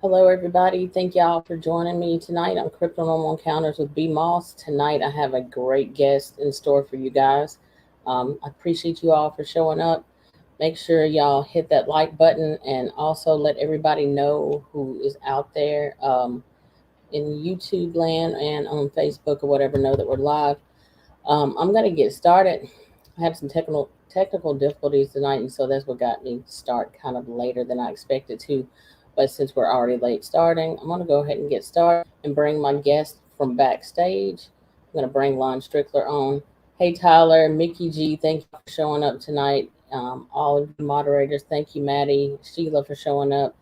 Hello, everybody. Thank y'all for joining me tonight on Crypto Normal Encounters with B Moss. Tonight, I have a great guest in store for you guys. I appreciate you all for showing up. Make sure y'all hit that like button and also let everybody know who is out there in YouTube land and on Facebook or whatever know that we're live. I'm gonna get started. I have some technical difficulties tonight, and so that's what got me to start kind of later than I expected to. But since we're already late starting, I'm gonna go ahead and get started and bring my guest from backstage. I'm gonna bring Lon Strickler on. Hey Tyler, Mickey G, thank you for showing up tonight. All of the moderators, thank you, Maddie, Sheila for showing up.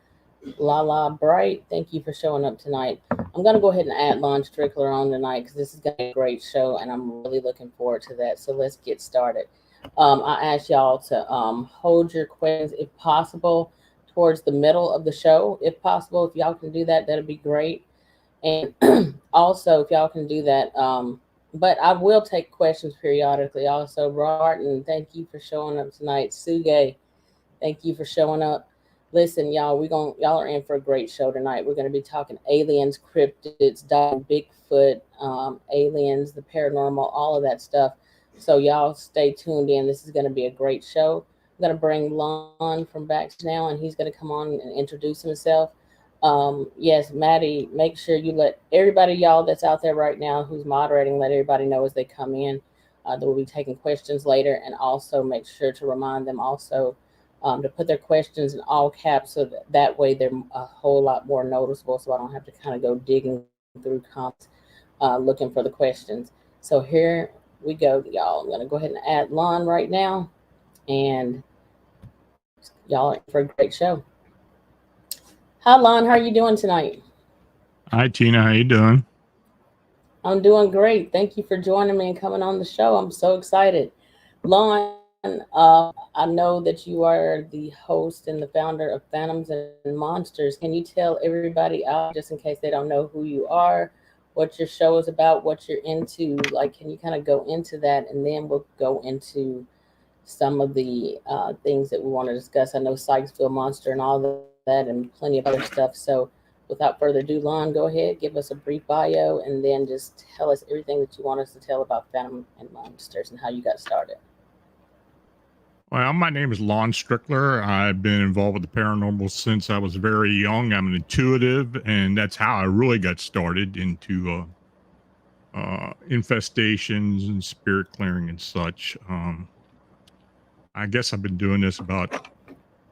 Lala Bright, thank you for showing up tonight. I'm going to go ahead and add Lon Strickler on tonight because this is going to be a great show and I'm really looking forward to that. So let's get started. I ask y'all to hold your questions if possible towards the middle of the show. If possible, if y'all can do that, that'd be great. And also, if y'all can do that, but I will take questions periodically. Also, Martin, thank you for showing up tonight. Suge, thank you for showing up. Listen, y'all, y'all are in for a great show tonight. We're gonna be talking aliens, cryptids, Bigfoot, aliens, the paranormal, all of that stuff. So y'all stay tuned in. This is gonna be a great show. I'm gonna bring Lon from back now, and he's gonna come on and introduce himself. Yes, Maddie, make sure you let everybody, y'all that's out there right now who's moderating, let everybody know as they come in. That we'll be taking questions later, and also make sure to remind them also to put their questions in all caps so that way they're a whole lot more noticeable so I don't have to kind of go digging through comments looking for the questions. So here we go, y'all. I'm going to go ahead and add Lon right now, and y'all are in for a great show. Hi, Lon. How are you doing tonight? Hi, Tina. How you doing? I'm doing great. Thank you for joining me and coming on the show. I'm so excited. Lon, I know that you are the host and the founder of Phantoms and Monsters. Can you tell everybody out there, just in case they don't know who you are, what your show is about, what you're into? Like, can you kind of go into that, and then we'll go into some of the things that we want to discuss. I know Sykesville Monster and all that, and plenty of other stuff. So, without further ado, Lon, go ahead, give us a brief bio, and then just tell us everything that you want us to tell about Phantom and Monsters and how you got started. Well, my name is Lon Strickler. I've been involved with the paranormal since I was very young. I'm an intuitive, and that's how I really got started into infestations and spirit clearing and such. I guess I've been doing this about a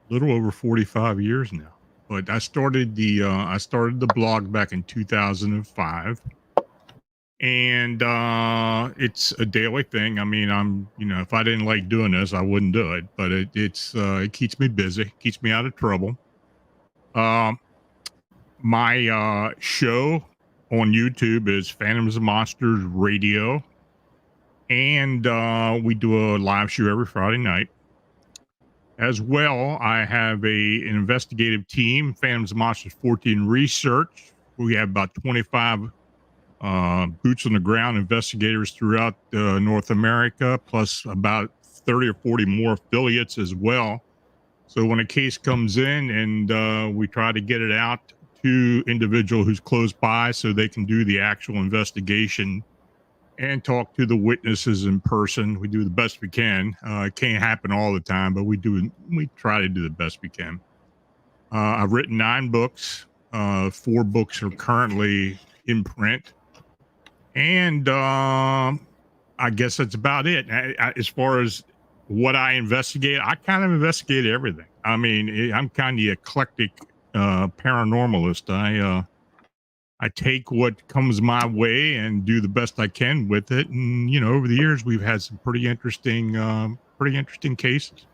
little over 45 years now. But I started the blog back in 2005. And it's a daily thing. I mean, if I didn't like doing this, I wouldn't do it. But it keeps me busy, keeps me out of trouble. My show on YouTube is Phantoms and Monsters Radio, and we do a live show every Friday night. As well, I have an investigative team, Phantoms and Monsters 14 Research. We have about 25 boots on the ground investigators throughout North America, plus about 30 or 40 more affiliates as well. So when a case comes in and we try to get it out to individual who's close by so they can do the actual investigation and talk to the witnesses in person. We do the best we can. It can't happen all the time, but we try to do the best we can. I've written 9 books. 4 books are currently in print. And I guess that's about it. As far as what I investigate, I kind of investigate everything. I mean, I'm kind of eclectic paranormalist. I take what comes my way and do the best I can with it. And over the years, we've had some pretty interesting cases.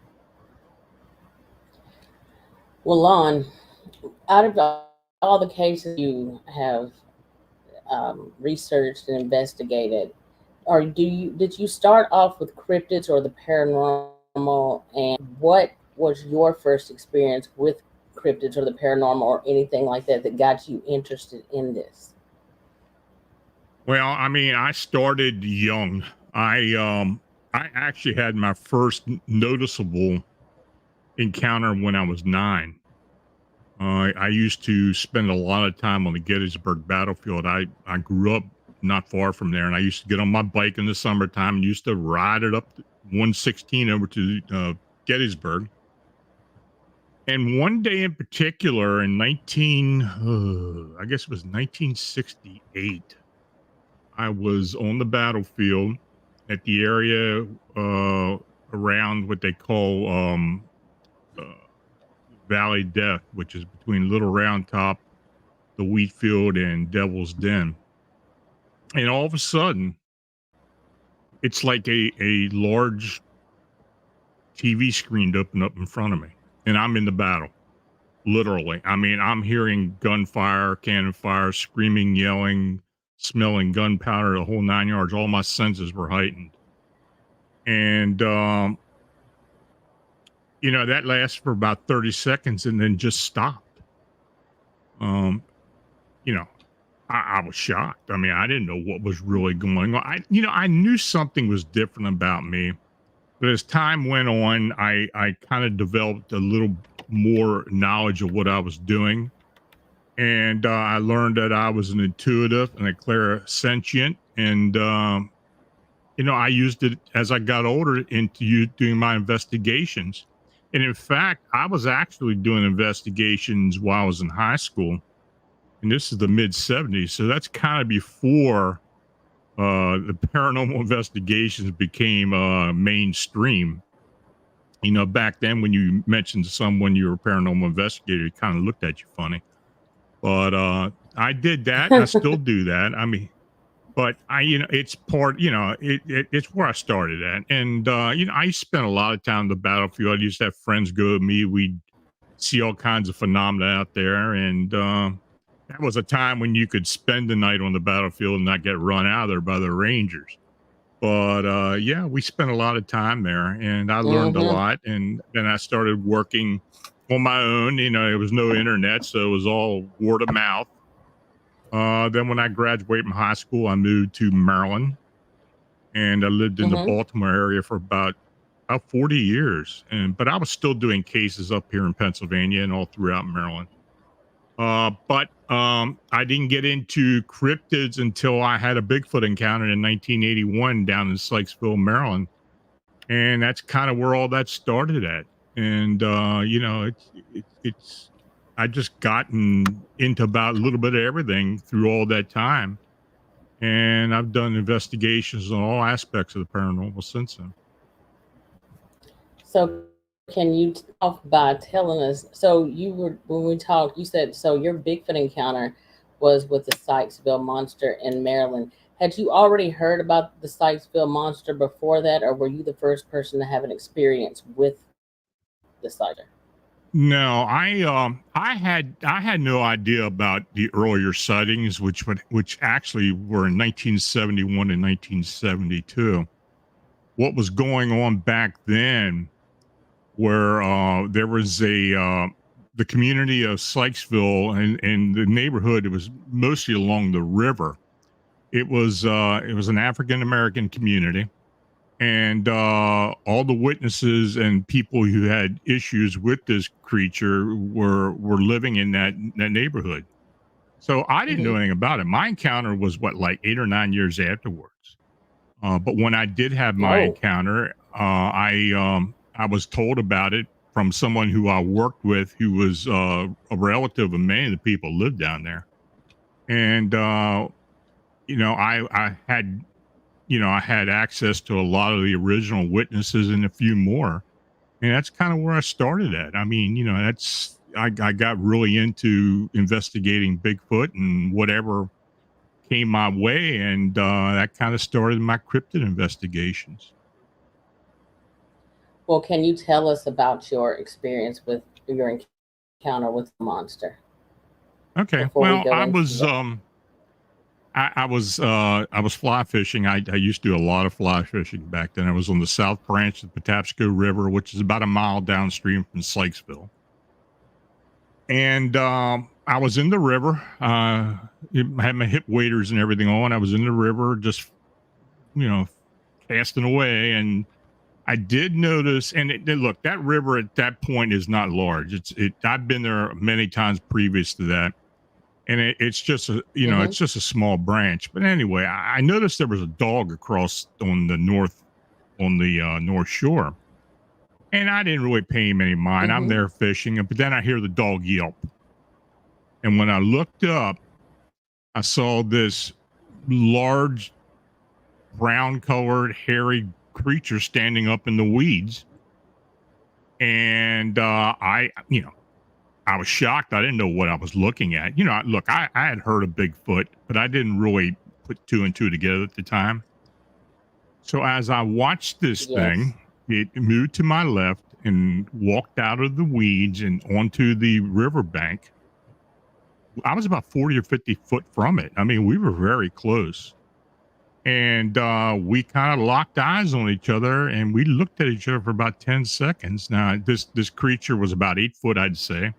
Well, Lon, out of all the cases you have researched and investigated, or did you start off with cryptids or the paranormal, and what was your first experience with cryptids or the paranormal or anything like that that got you interested in this? Well, I mean, I started young. I actually had my first noticeable encounter when I was 9. I used to spend a lot of time on the Gettysburg battlefield. I grew up not far from there, and I used to get on my bike in the summertime and used to ride it up 116 over to Gettysburg. And one day in particular, in I guess it was 1968, I was on the battlefield at the area around what they call uh, Valley Death, which is between Little Round Top, the wheat field, and Devil's Den. And all of a sudden, it's like a large TV screen opened up in front of me, and I'm in the battle. Literally. I mean, I'm hearing gunfire, cannon fire, screaming, yelling, smelling gunpowder, the whole 9 yards. All my senses were heightened. And, that lasted for about 30 seconds and then just stopped. I was shocked. I mean, I didn't know what was really going on. I knew something was different about me. But as time went on, I kind of developed a little more knowledge of what I was doing. And I learned that I was an intuitive and a clairsentient. And, I used it as I got older into doing my investigations. And in fact, I was actually doing investigations while I was in high school. And this is the mid 70s. So that's kind of before the paranormal investigations became mainstream. Back then when you mentioned to someone you were a paranormal investigator, it kind of looked at you funny. But I did that, and I still do that. I mean, but it's part, it's where I started at. And, I spent a lot of time on the battlefield. I used to have friends go with me. We'd see all kinds of phenomena out there. And that was a time when you could spend the night on the battlefield and not get run out of there by the Rangers. But yeah, we spent a lot of time there, and I learned a lot. And then I started working on my own. There was no internet, so it was all word of mouth. Then when I graduated from high school, I moved to Maryland, and I lived in the Baltimore area for about 40 years. But I was still doing cases up here in Pennsylvania and all throughout Maryland. But I didn't get into cryptids until I had a Bigfoot encounter in 1981 down in Sykesville, Maryland. And that's kind of where all that started at. And, I just gotten into about a little bit of everything through all that time. And I've done investigations on all aspects of the paranormal since then. So can you talk by telling us, when we talked, you said, so your Bigfoot encounter was with the Sykesville monster in Maryland. Had you already heard about the Sykesville monster before that, or were you the first person to have an experience with the Sykesville? No, I had no idea about the earlier sightings, which actually were in 1971 and 1972. What was going on back then, where there was the community of Sykesville and the neighborhood, it was mostly along the river. It was an African American community. And all the witnesses and people who had issues with this creature were living in that neighborhood. So I didn't know anything about it. My encounter was like 8 or 9 years afterwards. But when I did have my encounter, I was told about it from someone who I worked with, who was a relative of many of the people who lived down there. And I had. I had access to a lot of the original witnesses and a few more. And that's kind of where I started at. I mean, I got really into investigating Bigfoot and whatever came my way. And that kind of started my cryptid investigations. Well, can you tell us about your experience with your encounter with the monster? Okay. Well, I was fly fishing. I used to do a lot of fly fishing back then. I was on the South Branch of the Patapsco River, which is about a mile downstream from Sykesville. And I was in the river. I had my hip waders and everything on. I was in the river just, casting away. And I did notice, and look, that river at that point is not large. I've been there many times previous to that, and it's just it's just a small branch. But anyway, I noticed there was a dog across on the north shore, and I didn't really pay him any mind. I'm there fishing, but then I hear the dog yelp, and when I looked up, I saw this large brown-colored, hairy creature standing up in the weeds, and I was shocked. I didn't know what I was looking at. Look, I had heard of Bigfoot, but I didn't really put two and two together at the time. So as I watched this thing, it moved to my left and walked out of the weeds and onto the riverbank. I was about 40 or 50 foot from it. I mean, we were very close. And we kind of locked eyes on each other, and we looked at each other for about 10 seconds. Now, this creature was about 8 foot, I'd say.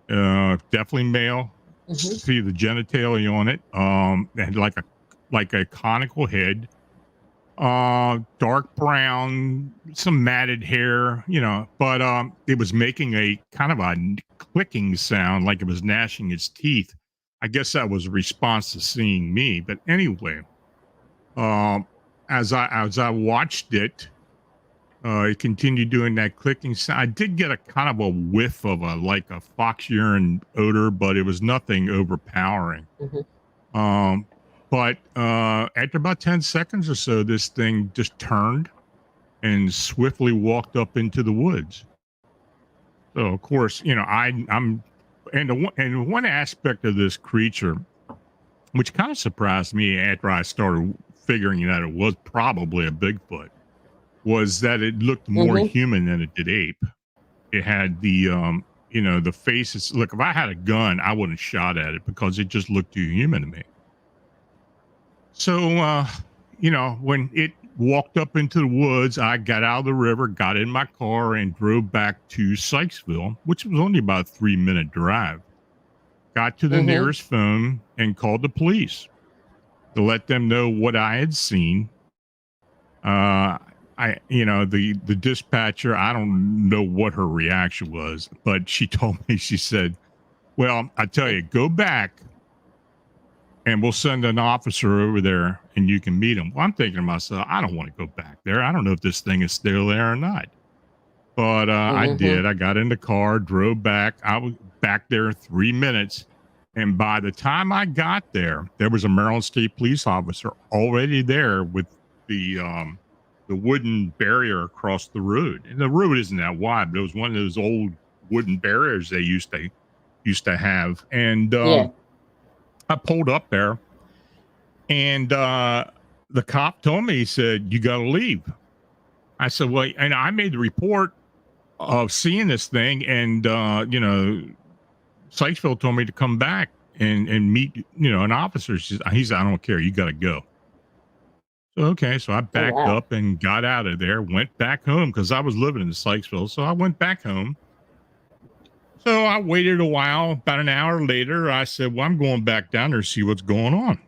Definitely male. See the genitalia on it. It had like a conical head. Dark brown, some matted hair, but it was making a kind of a clicking sound, like it was gnashing its teeth. I guess that was a response to seeing me. But anyway, as I watched it, it continued doing that clicking sound. I did get a kind of a whiff of like a fox urine odor, but it was nothing overpowering. But after about 10 seconds or so, this thing just turned and swiftly walked up into the woods. So of course, I'm and one aspect of this creature, which kind of surprised me after I started figuring that it was probably a Bigfoot, was that it looked more human than it did ape. It had the the faces. Look, if I had a gun, I wouldn't have shot at it because it just looked too human to me. So, when it walked up into the woods, I got out of the river, got in my car, and drove back to Sykesville, which was only about a 3-minute drive. Got to the nearest phone and called the police to let them know what I had seen. The dispatcher, I don't know what her reaction was, but she told me, she said, well, I tell you, go back and we'll send an officer over there and you can meet him. Well, I'm thinking to myself, I don't want to go back there. I don't know if this thing is still there or not. But I did. I got in the car, drove back. I was back there 3 minutes. And by the time I got there, there was a Maryland State police officer already there with the wooden barrier across the road. And the road isn't that wide, but it was one of those old wooden barriers they used to have. And I pulled up there, and the cop told me, he said, you got to leave. I said, well, and I made the report of seeing this thing, and, Sykesville told me to come back and meet, an officer. He said, I don't care. You got to go. So, okay. So I backed up and got out of there, went back home because I was living in Sykesville. So I went back home. So I waited a while. About an hour later, I said, well, I'm going back down there to see what's going on.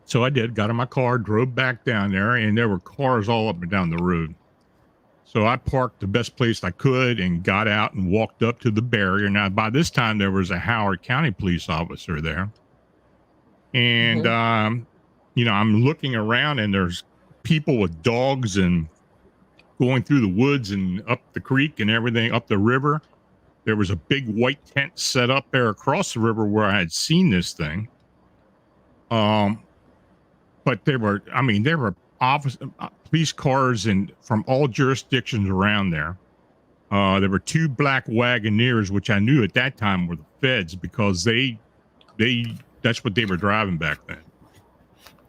So I did, got in my car, drove back down there, and there were cars all up and down the road. So I parked the best place I could and got out and walked up to the barrier. Now, by this time, there was a Howard County police officer there. And, I'm looking around, and there's people with dogs and going through the woods and up the creek and everything, up the river. There was a big white tent set up there across the river where I had seen this thing. But there were police cars and from all jurisdictions around there. There were 2 black Wagoneers, which I knew at that time were the feds because that's what they were driving back then.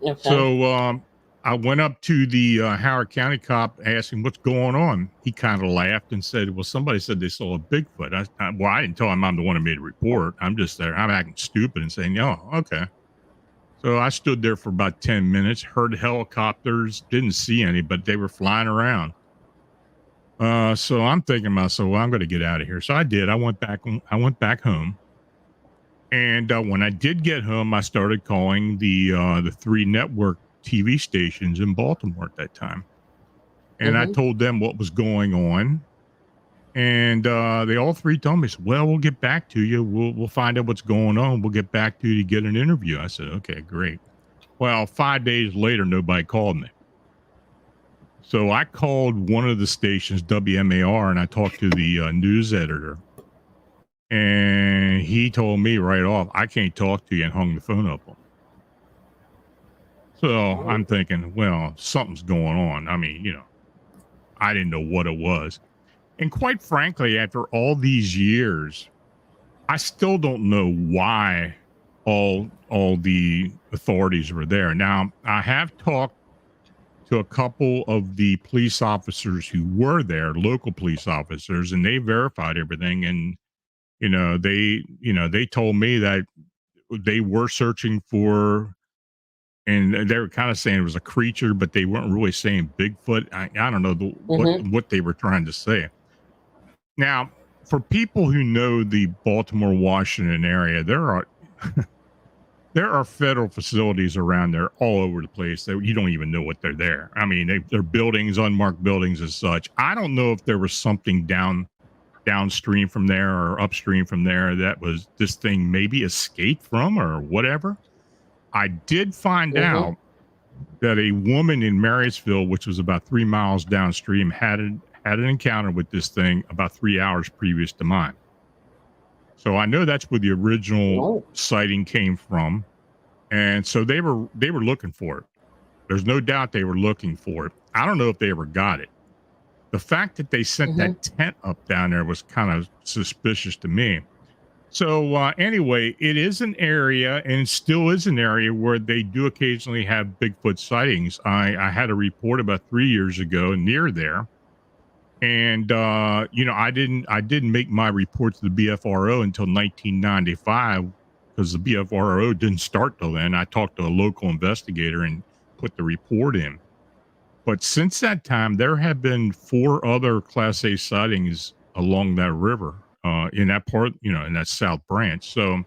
Okay. So I went up to the Howard County cop, asked him what's going on. He kind of laughed and said, well, somebody said they saw a Bigfoot. I didn't tell him I'm the one who made a report. I'm just there. I'm acting stupid and saying, oh, okay. So I stood there for about 10 minutes, heard helicopters, didn't see any, but they were flying around. So I'm thinking to myself, well, I'm going to get out of here. So I did. I went back home. And when I did get home, I started calling the 3 network TV stations in Baltimore at that time. And I told them what was going on. And they all three told me, well, we'll get back to you. We'll find out what's going on. We'll get back to you to get an interview. I said, okay, great. Well, 5 days later, nobody called me. So I called one of the stations, WMAR, and I talked to the news editor. And he told me right off, I can't talk to you, and hung the phone up on me. So I'm thinking, well, something's going on. I mean, I didn't know what it was. And quite frankly, after all these years, I still don't know why all the authorities were there. Now, I have talked to a couple of the police officers who were there, local police officers, and they verified everything. And, they told me that they were searching for, and they were kind of saying it was a creature, but they weren't really saying Bigfoot. I don't know what they were trying to say. Now, for people who know the Baltimore, Washington area, there are federal facilities around there all over the place that you don't even know what they're there. I mean, they're buildings, unmarked buildings as such. I don't know if there was something downstream from there or upstream from there that was this thing maybe escaped from or whatever. I did find out that a woman in Marysville, which was about 3 miles downstream, had an encounter with this thing about 3 hours previous to mine. So I know that's where the original sighting came from. And so they were looking for it. There's no doubt they were looking for it. I don't know if they ever got it. The fact that they sent that tent up down there was kind of suspicious to me. So anyway, it is an area, and still is an area, where they do occasionally have Bigfoot sightings. I had a report about 3 years ago near there. And, I didn't make my report to the BFRO until 1995, because the BFRO didn't start till then. I talked to a local investigator and put the report in. But since that time, there have been 4 other Class A sightings along that river, in that part, in that South Branch. So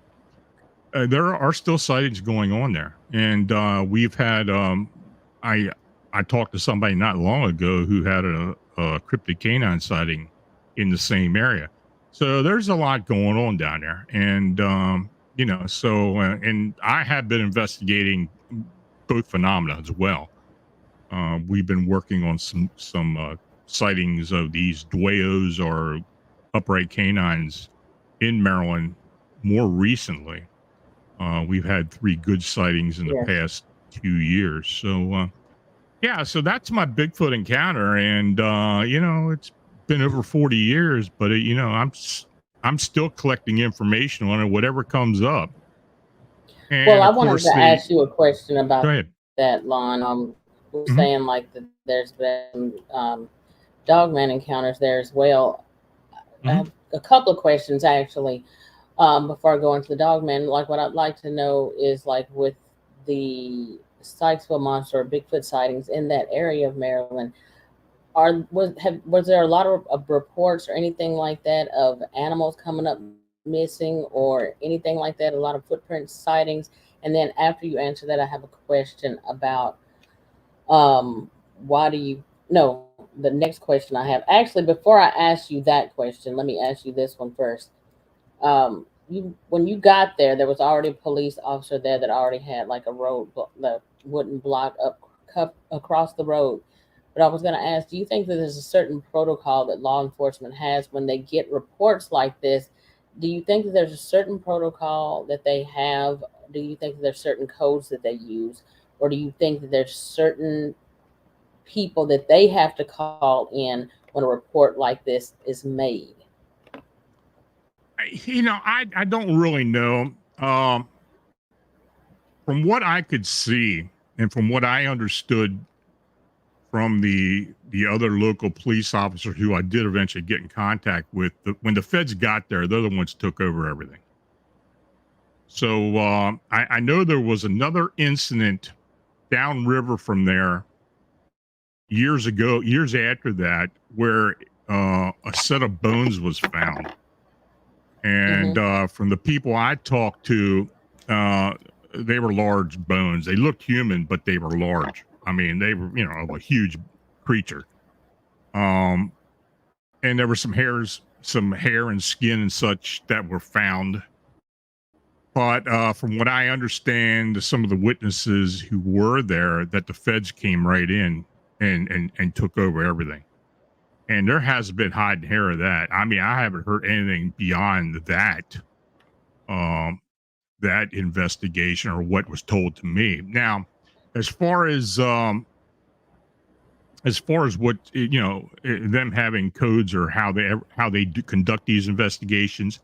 there are still sightings going on there. And we've had, I talked to somebody not long ago who had a cryptid canine sighting in the same area. So there's a lot going on down there. And, and I have been investigating both phenomena as well. We've been working on some sightings of these dueos or upright canines in Maryland more recently. We've had 3 good sightings in the past 2 years. So, so that's my Bigfoot encounter. And, it's been over 40 years, but, I'm still collecting information on it, whatever comes up. And well, I wanted to ask you a question about that, Lon. We're saying like that there's been Dogman encounters there as well. I have a couple of questions actually before I go into the Dogman. Like, what I'd like to know is, like, with the Sykesville monster or Bigfoot sightings in that area of Maryland, was there a lot of reports or anything like that of animals coming up missing or anything like that? A lot of footprint sightings. And then after you answer that, I have a question about the next question I have. Actually, before I ask you that question, let me ask you this one first. When you got there, there was already a police officer there that already had like a the wooden block up across the road. But I was going to ask, do you think that there's a certain protocol that law enforcement has when they get reports like this? Do you think that there's a certain protocol that they have? Do you think that there's certain codes that they use? Or do you think that there's certain people that they have to call in when a report like this is made? I don't really know. From what I could see and from what I understood from the other local police officers who I did eventually get in contact with, when the feds got there, they're the ones who took over everything. So I know there was another incident downriver from there years after that, where a set of bones was found. And from the people I talked to, they were large bones. They looked human, but they were large. I mean, they were, of a huge creature. And there were some hair and skin and such that were found. But from what I understand, some of the witnesses who were there, that the feds came right in and took over everything. And there hasn't been hide and hair of that. I mean, I haven't heard anything beyond that, that investigation or what was told to me. Now, as far as what them having codes or how they conduct these investigations,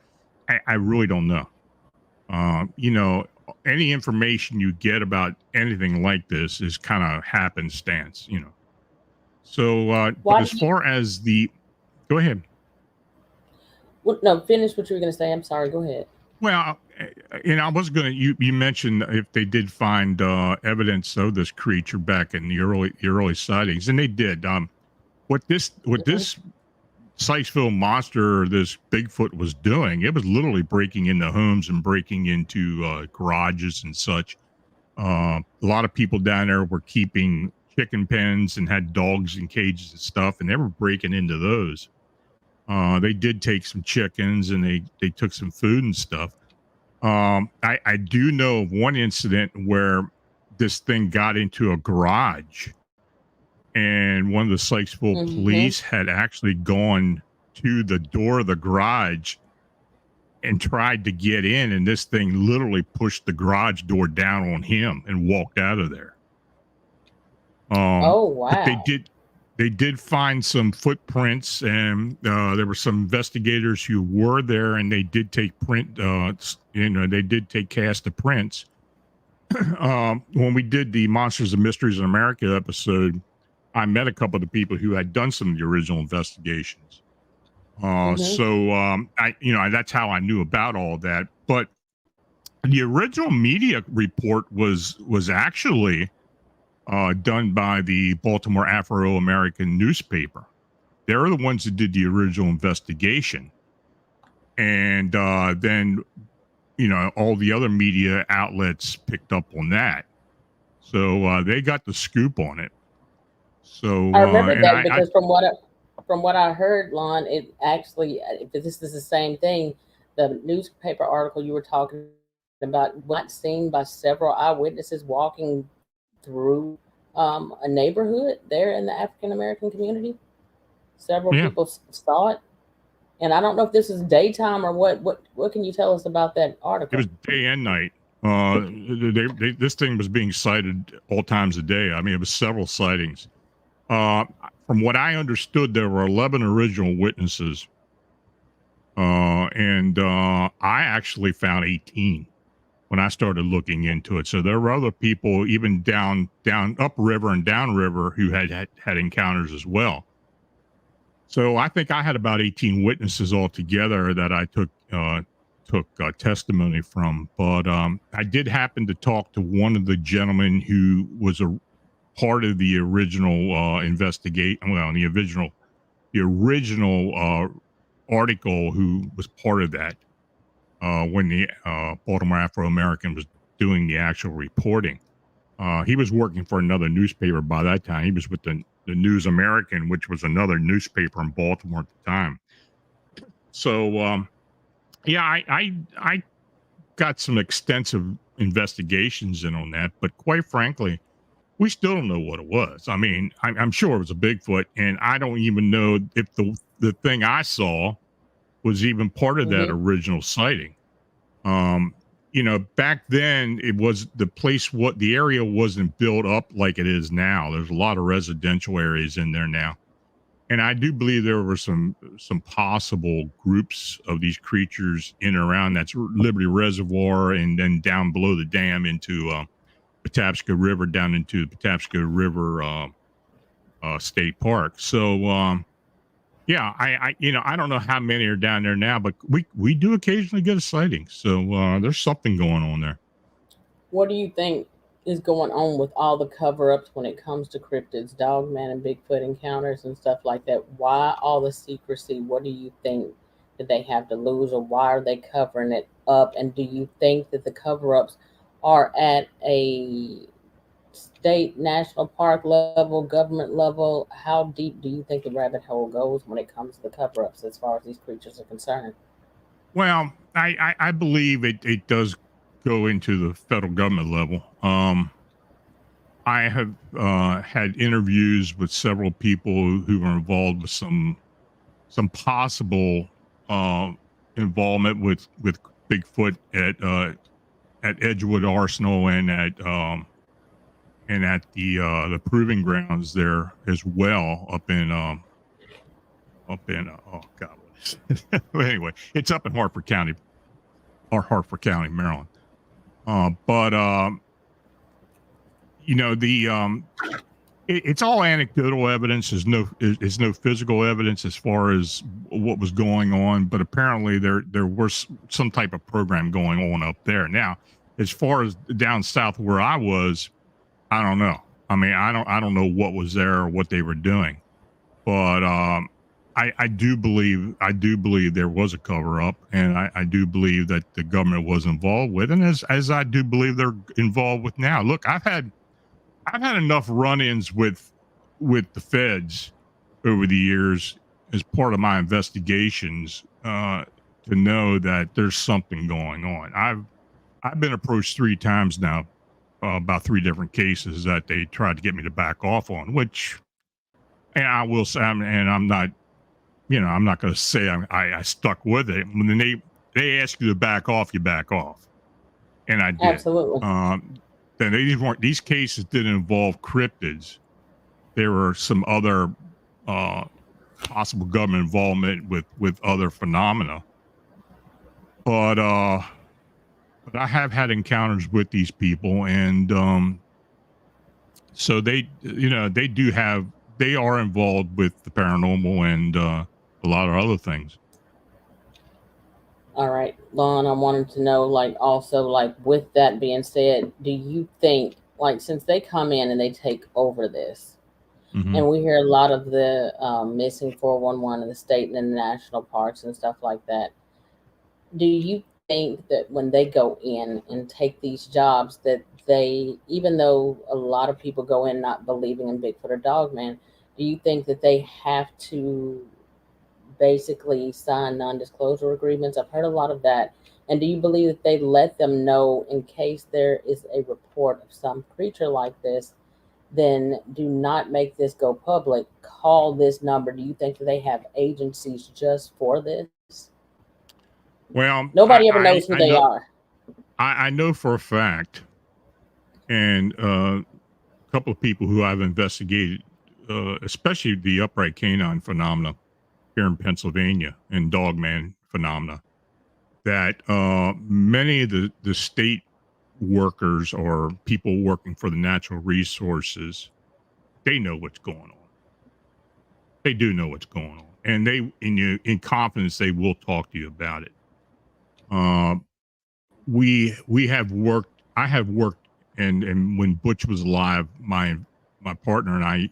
I really don't know. Any information you get about anything like this is kind of happenstance, So, but as far as go ahead. Well, no, finish what you were going to say. I'm sorry. Go ahead. Well, I was going to, you mentioned if they did find evidence of this creature back in the early sightings, and they did. What this Sykesville monster, this Bigfoot, was doing, it was literally breaking into homes and breaking into garages and such. A lot of people down there were keeping chicken pens and had dogs in cages and stuff, and they were breaking into those. They did take some chickens and they took some food and stuff. I do know of one incident where this thing got into a garage, and one of the Sykesville police had actually gone to the door of the garage and tried to get in, and this thing literally pushed the garage door down on him and walked out of there. Oh wow! But they did find some footprints, and there were some investigators who were there, and they did take they did take cast of prints. When we did the Monsters and Mysteries in America episode, I met a couple of the people who had done some of the original investigations. So that's how I knew about all that. But the original media report was actually done by the Baltimore Afro-American newspaper. They're the ones that did the original investigation. And then, all the other media outlets picked up on that. So they got the scoop on it. So I remember that because from what I heard, Lon, it actually, if this is the same thing, the newspaper article you were talking about was seen by several eyewitnesses walking through a neighborhood there in the African American community. Several people saw it, and I don't know if this is daytime or what. What can you tell us about that article? It was day and night. This thing was being sighted all times of day. I mean, it was several sightings. From what I understood, there were 11 original witnesses, and I actually found 18 when I started looking into it. So there were other people, even down upriver and downriver, who had encounters as well. So I think I had about 18 witnesses altogether that I took testimony from. But I did happen to talk to one of the gentlemen who was a part of the original investigation. Well, the original article, who was part of that when the Baltimore Afro-American was doing the actual reporting. He was working for another newspaper by that time. He was with the News American, which was another newspaper in Baltimore at the time. So, I got some extensive investigations in on that, but quite frankly, we still don't know what it was. I mean, I'm sure it was a Bigfoot, and I don't even know if the thing I saw was even part of that original sighting. Back then it was the area wasn't built up like it is now. There's a lot of residential areas in there now. And I do believe there were some possible groups of these creatures in and around that's Liberty Reservoir, and then down below the dam into Patapsco River, down into the Patapsco River State Park. So I don't know how many are down there now, but we do occasionally get a sighting. So there's something going on there. What do you think is going on with all the cover-ups when it comes to cryptids, Dogman and Bigfoot encounters and stuff like that? Why all the secrecy? What do you think that they have to lose, or why are they covering it up? And do you think that the cover-ups are at a state, national park level, government level, how deep do you think the rabbit hole goes when it comes to the cover-ups as far as these creatures are concerned? Well, I believe it does go into the federal government level. I have had interviews with several people who were involved with some possible uh, involvement with Bigfoot at Edgewood Arsenal and at the proving grounds there as well up in oh god what is it? Anyway, it's up in Hartford County or Hartford County, Maryland. But you know it's all anecdotal evidence. There's no physical evidence as far as what was going on, but apparently there was some type of program going on up there. Now, as far as down south where I was, I don't know. I mean, I don't know what was there or what they were doing, but I do believe there was a cover up, and I do believe that the government was involved with, and as I do believe they're involved with now. Look, I've had enough run-ins with the feds over the years as part of my investigations to know that there's something going on. I've been approached 3 times now about 3 different cases that they tried to get me to back off on, which, and I will say, and I'm not, I'm not going to say I stuck with it. When they ask you to back off, you back off, and I did. Absolutely. Then these cases didn't involve cryptids. There were some other possible government involvement with other phenomena, but I have had encounters with these people, and so they are involved with the paranormal and a lot of other things. All right, Lon, I wanted to know, like, also, like, with that being said, do you think, like, since they come in and they take over this, Mm-hmm. and we hear a lot of the missing 411 in the state and in the national parks and stuff like that, do you think that when they go in and take these jobs, that they, even though a lot of people go in not believing in Bigfoot or Dogman, do you think that they have to basically sign non-disclosure agreements? I've heard a lot of that. And do you believe that they let them know in case there is a report of some creature like this, then do not make this go public, call this number? Do you think that they have agencies just for this? Well, Nobody ever knows who I they know are. I know for a fact, and a couple of people who I've investigated, especially the upright canine phenomena here in Pennsylvania and Dogman phenomena, that many of the state workers or people working for the natural resources, they know what's going on. They do know what's going on, and in confidence, they will talk to you about it. We have worked. I have worked, and when Butch was alive, my partner and I,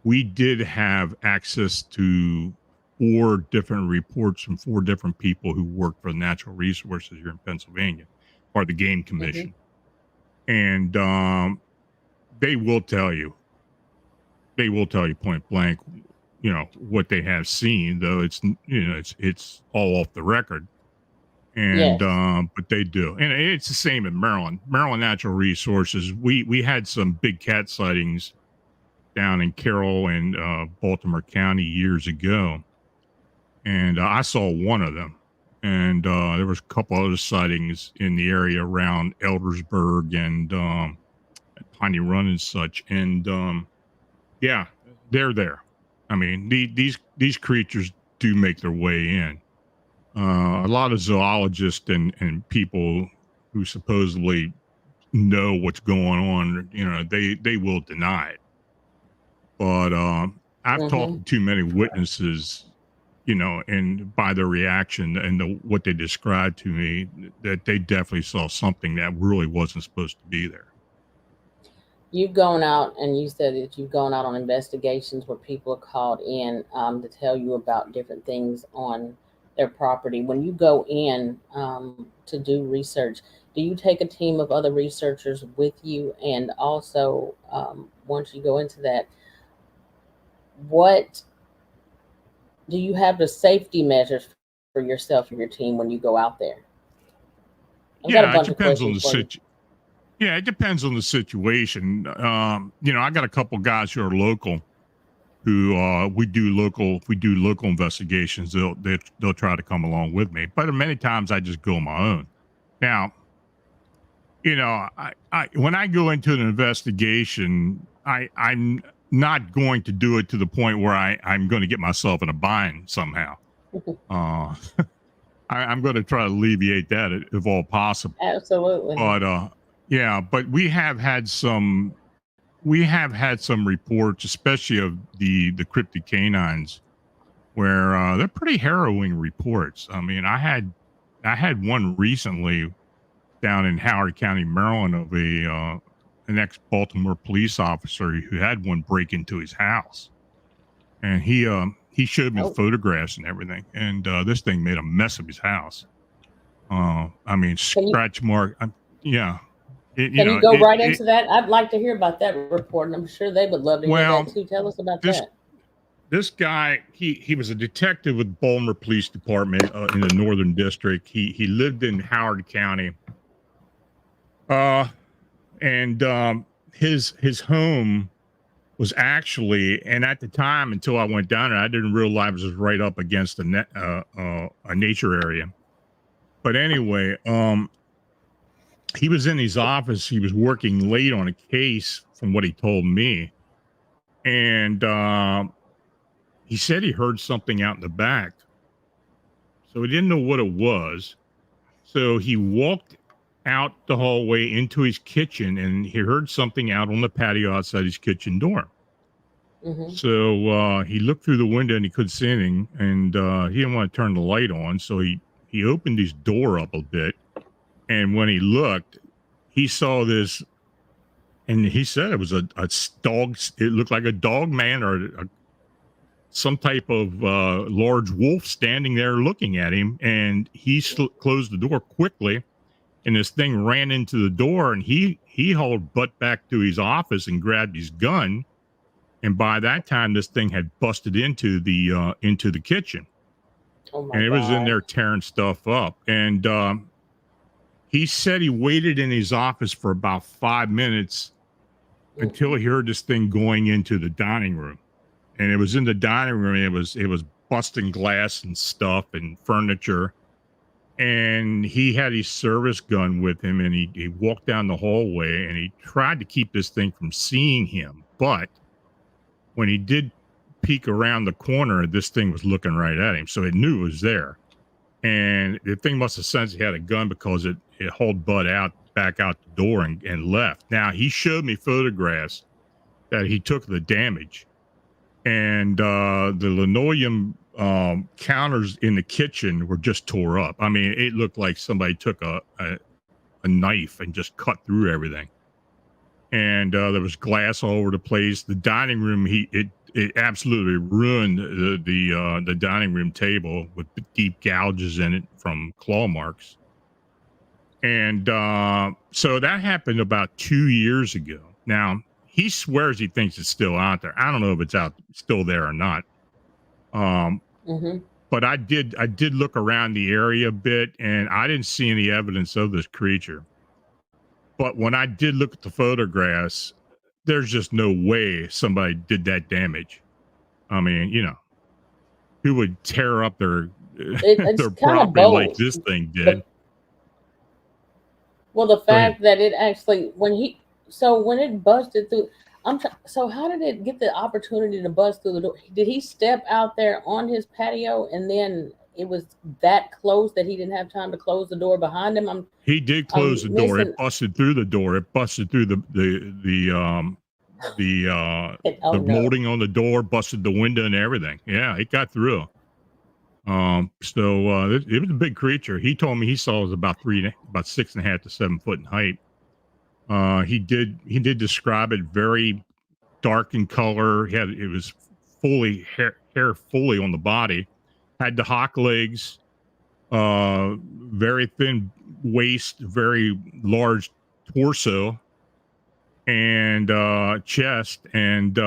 we did have access to 4 different reports from 4 different people who worked for the natural resources here in Pennsylvania, or the Game Mm-hmm. Commission, and they will tell you. They will tell you point blank, what they have seen. Though it's all off the record, and Yes. but they do, and it's the same in Maryland Natural Resources. We had some big cat sightings down in Carroll and Baltimore County years ago, and I saw one of them, and there was a couple other sightings in the area around Eldersburg and Piney Run and such, and yeah, they're there. I mean, these creatures do make their way in. A lot of zoologists and people who supposedly know what's going on, they will deny it. But I've talked Mm-hmm. to too many witnesses, and by their reaction and what they described to me, that they definitely saw something that really wasn't supposed to be there. You've gone out and you said that you've gone out on investigations where people are called in to tell you about different things on their property. When you go in to do research, do you take a team of other researchers with you? And also, once you go into that, what do you have the safety measures for yourself and your team when you go out there? I've got a bunch of questions for you. Yeah, it depends on the situation. I got a couple guys who are local who we do local investigations. They'll try to come along with me, but many times I just go on my own. Now, I when I go into an investigation, I'm not going to do it to the point where I'm going to get myself in a bind somehow. I'm going to try to alleviate that if all possible. Absolutely. But but we have had some reports, especially of the cryptid canines, where they're pretty harrowing reports. I mean, I had one recently down in Howard County, Maryland, of an ex-Baltimore police officer who had one break into his house, and he showed me the photographs and everything, and this thing made a mess of his house. I mean, scratch mark. Yeah. Can you go right into that? I'd like to hear about that report, and I'm sure they would love to hear that too. Tell us about that. This guy, he was a detective with Baltimore Police Department in the Northern District. He lived in Howard County. And his home was actually, and at the time, until I went down there, I didn't realize it was right up against a nature area. But anyway, he was in his office. He was working late on a case, from what he told me, and he said he heard something out in the back. So he didn't know what it was. So he walked out the hallway into his kitchen, and he heard something out on the patio outside his kitchen door. Mm-hmm. So he looked through the window and he couldn't see anything, and he didn't want to turn the light on. So he opened his door up a bit, and when he looked, he saw this, and he said it was a dog. It looked like a Dogman or some type of large wolf standing there looking at him, and he closed the door quickly, and this thing ran into the door, and he hauled butt back to his office and grabbed his gun, and by that time this thing had busted into the kitchen. And it was in there tearing stuff up. And he said he waited in his office for about 5 minutes until he heard this thing going into the dining room. And it was in the dining room. And it was busting glass and stuff and furniture. And he had his service gun with him, and he walked down the hallway, and he tried to keep this thing from seeing him. But when he did peek around the corner, this thing was looking right at him. So it knew it was there. And the thing must have sensed he had a gun, because it hauled butt back out the door and left. Now, he showed me photographs that he took the damage. And the linoleum counters in the kitchen were just tore up. I mean, it looked like somebody took a knife and just cut through everything. And there was glass all over the place. The dining room, it absolutely ruined the dining room table with deep gouges in it from claw marks. And so that happened about 2 years ago. Now, he swears he thinks it's still out there. I don't know if it's still there or not. But I did look around the area a bit, and I didn't see any evidence of this creature. But when I did look at the photographs, there's just no way somebody did that damage. I mean, who would tear up their property like this thing did? Well, the fact that it actually, when it busted through, so how did it get the opportunity to bust through the door? Did he step out there on his patio, and then it was that close that he didn't have time to close the door behind him? He did close the door. It busted through the door. It busted through the molding on the door, busted the window and everything. Yeah, it got through. So it was a big creature. He told me he saw it was about 6.5 to 7 foot in height. He did describe it very dark in color. It was fully hair fully on the body, had the hawk legs, very thin waist, very large torso, and chest. And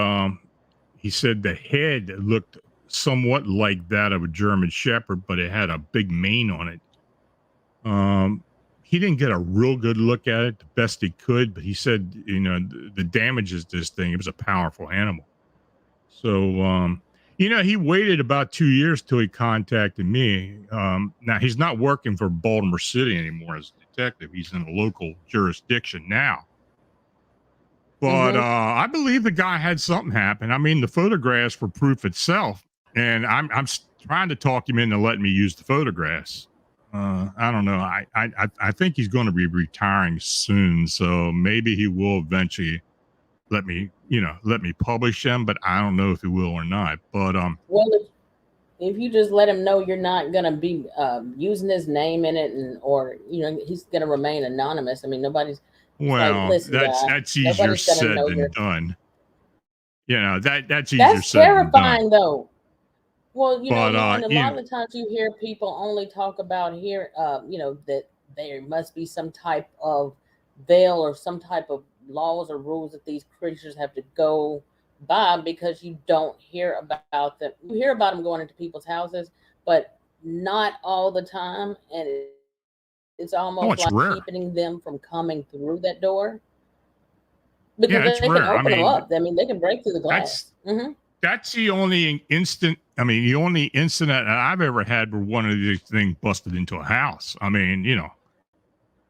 he said the head looked somewhat like that of a German Shepherd, but it had a big mane on it. He didn't get a real good look at it the best he could, but he said, the damages this thing, it was a powerful animal. So, he waited about 2 years till he contacted me. Now he's not working for Baltimore City anymore as a detective. He's in a local jurisdiction now. But I believe the guy had something happen. I mean, the photographs were proof itself, and I'm trying to talk him into letting me use the photographs. I don't know. I think he's going to be retiring soon, so maybe he will eventually let me publish them, but I don't know if he will or not. But well, if you just let him know you're not going to be using his name in it, or he's going to remain anonymous. I mean, nobody's. Well, listen, that's easier said than done. That's easier that's said terrifying than done. though. Well, but, and a lot of the times you hear people only talk about that there must be some type of veil or some type of laws or rules that these creatures have to go by, because you don't hear about them. You hear about them going into people's houses, but not all the time. And it's almost like rare. keeping them from coming through that door. Because it's they rare. can open them up. I mean, they can break through the glass. That's the only incident that I've ever had where one of these things busted into a house. I mean,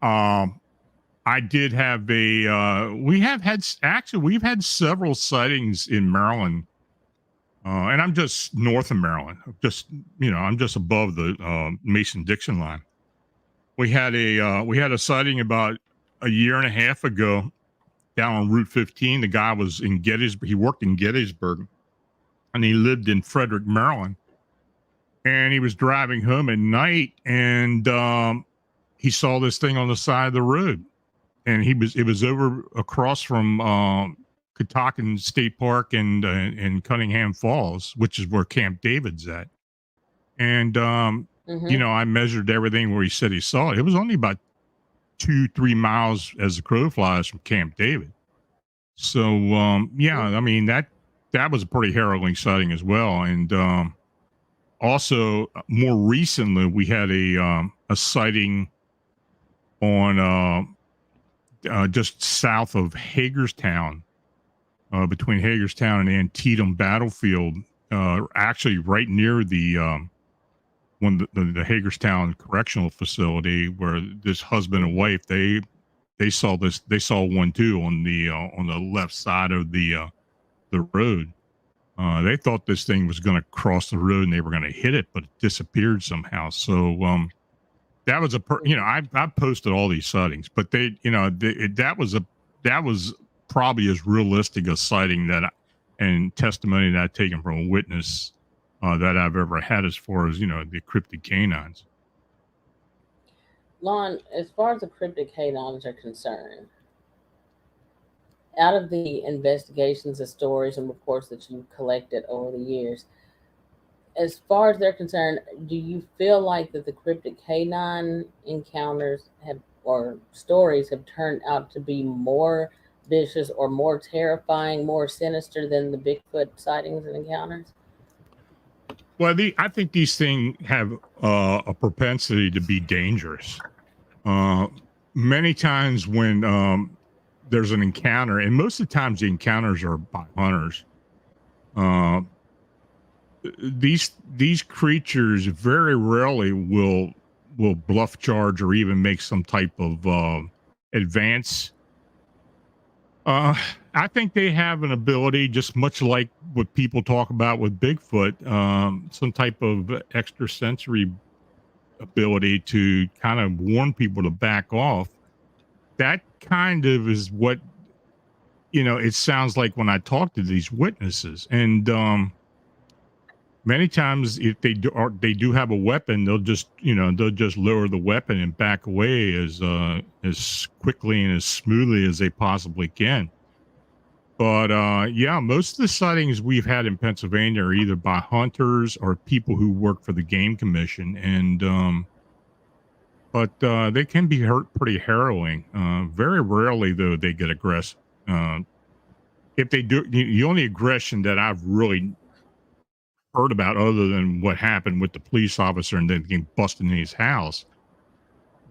I did have we've had several sightings in Maryland. And I'm just north of Maryland, I'm just above the Mason-Dixon line. We had a sighting about a year and a half ago down on Route 15. The guy was in Gettysburg. He worked in Gettysburg, and he lived in Frederick, Maryland. And he was driving home at night, and he saw this thing on the side of the road. And it was over across from Catoctin State Park and Cunningham Falls, which is where Camp David's at. And I measured everything where he said he saw it. It was only about 2-3 miles as the crow flies from Camp David. So I mean that was a pretty harrowing sighting as well. And also more recently we had a sighting on just south of Hagerstown, between Hagerstown and Antietam battlefield, actually right near the the Hagerstown Correctional Facility, where this husband and wife they saw one too on the left side of the road. They thought this thing was going to cross the road and they were going to hit it, but it disappeared somehow. So that was I've posted all these sightings, but that was probably as realistic a sighting and testimony that I've taken from a witness that I've ever had, as far as the cryptid canines. Lon, as far as the cryptid canines are concerned, out of the investigations and stories and reports that you've collected over the years, as far as they're concerned, do you feel like that the cryptid canine encounters or stories have turned out to be more vicious or more terrifying, more sinister than the Bigfoot sightings and encounters? Well, I think these things have a propensity to be dangerous. Many times when there's an encounter, and most of the times the encounters are by hunters, these creatures very rarely will bluff charge or even make some type of advance. I think they have an ability, just much like what people talk about with Bigfoot, some type of extrasensory ability to kind of warn people to back off. That kind of is what, it sounds like when I talk to these witnesses. And many times if they do have a weapon, they'll just lower the weapon and back away as quickly and as smoothly as they possibly can. But most of the sightings we've had in Pennsylvania are either by hunters or people who work for the Game Commission. And but they can be pretty harrowing. Very rarely, though, they get aggressive. If they do, the only aggression that I've really heard about, other than what happened with the police officer and then getting busted in his house,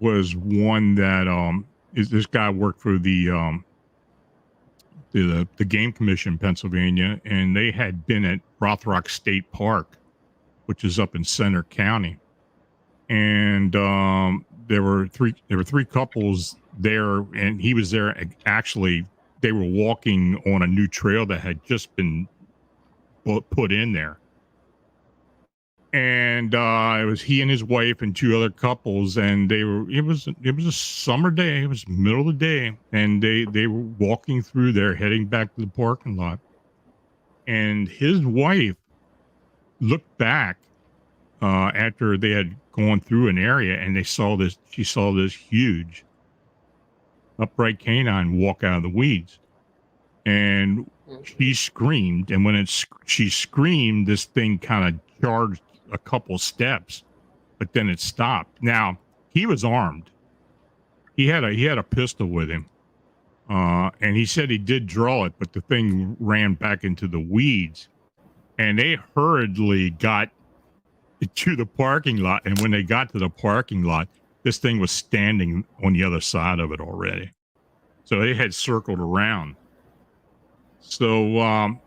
was one that is this guy worked for the game commission in Pennsylvania, and they had been at Rothrock State Park, which is up in Center County, and there were three couples there, and he was there. Actually, they were walking on a new trail that had just been put in there, and it was he and his wife and two other couples, and it was a summer day. It was middle of the day, and they were walking through there, heading back to the parking lot, and his wife looked back after they had gone through an area, and she saw this huge upright canine walk out of the weeds, and she screamed, and when she screamed, this thing kind of charged a couple steps, but then it stopped. Now, he was armed. He had a pistol with him, and he said he did draw it, but the thing ran back into the weeds, and they hurriedly got to the parking lot. And when they got to the parking lot, this thing was standing on the other side of it already. So they had circled around. So,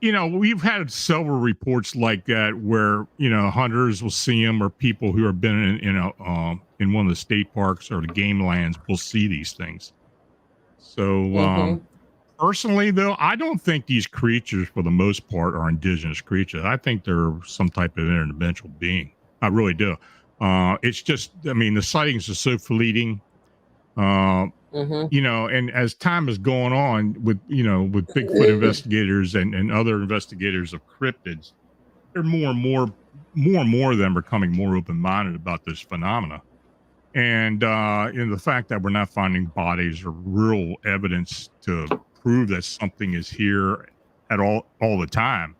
we've had several reports like that where, hunters will see them, or people who have been in one of the state parks or the game lands will see these things. So, personally, though, I don't think these creatures, for the most part, are indigenous creatures. I think they're some type of interdimensional being. I really do. It's just, the sightings are so fleeting. And as time is going on with Bigfoot investigators and other investigators of cryptids, there are more and more of them are becoming more open-minded about this phenomena. And the fact that we're not finding bodies or real evidence to prove that something is here at all the time,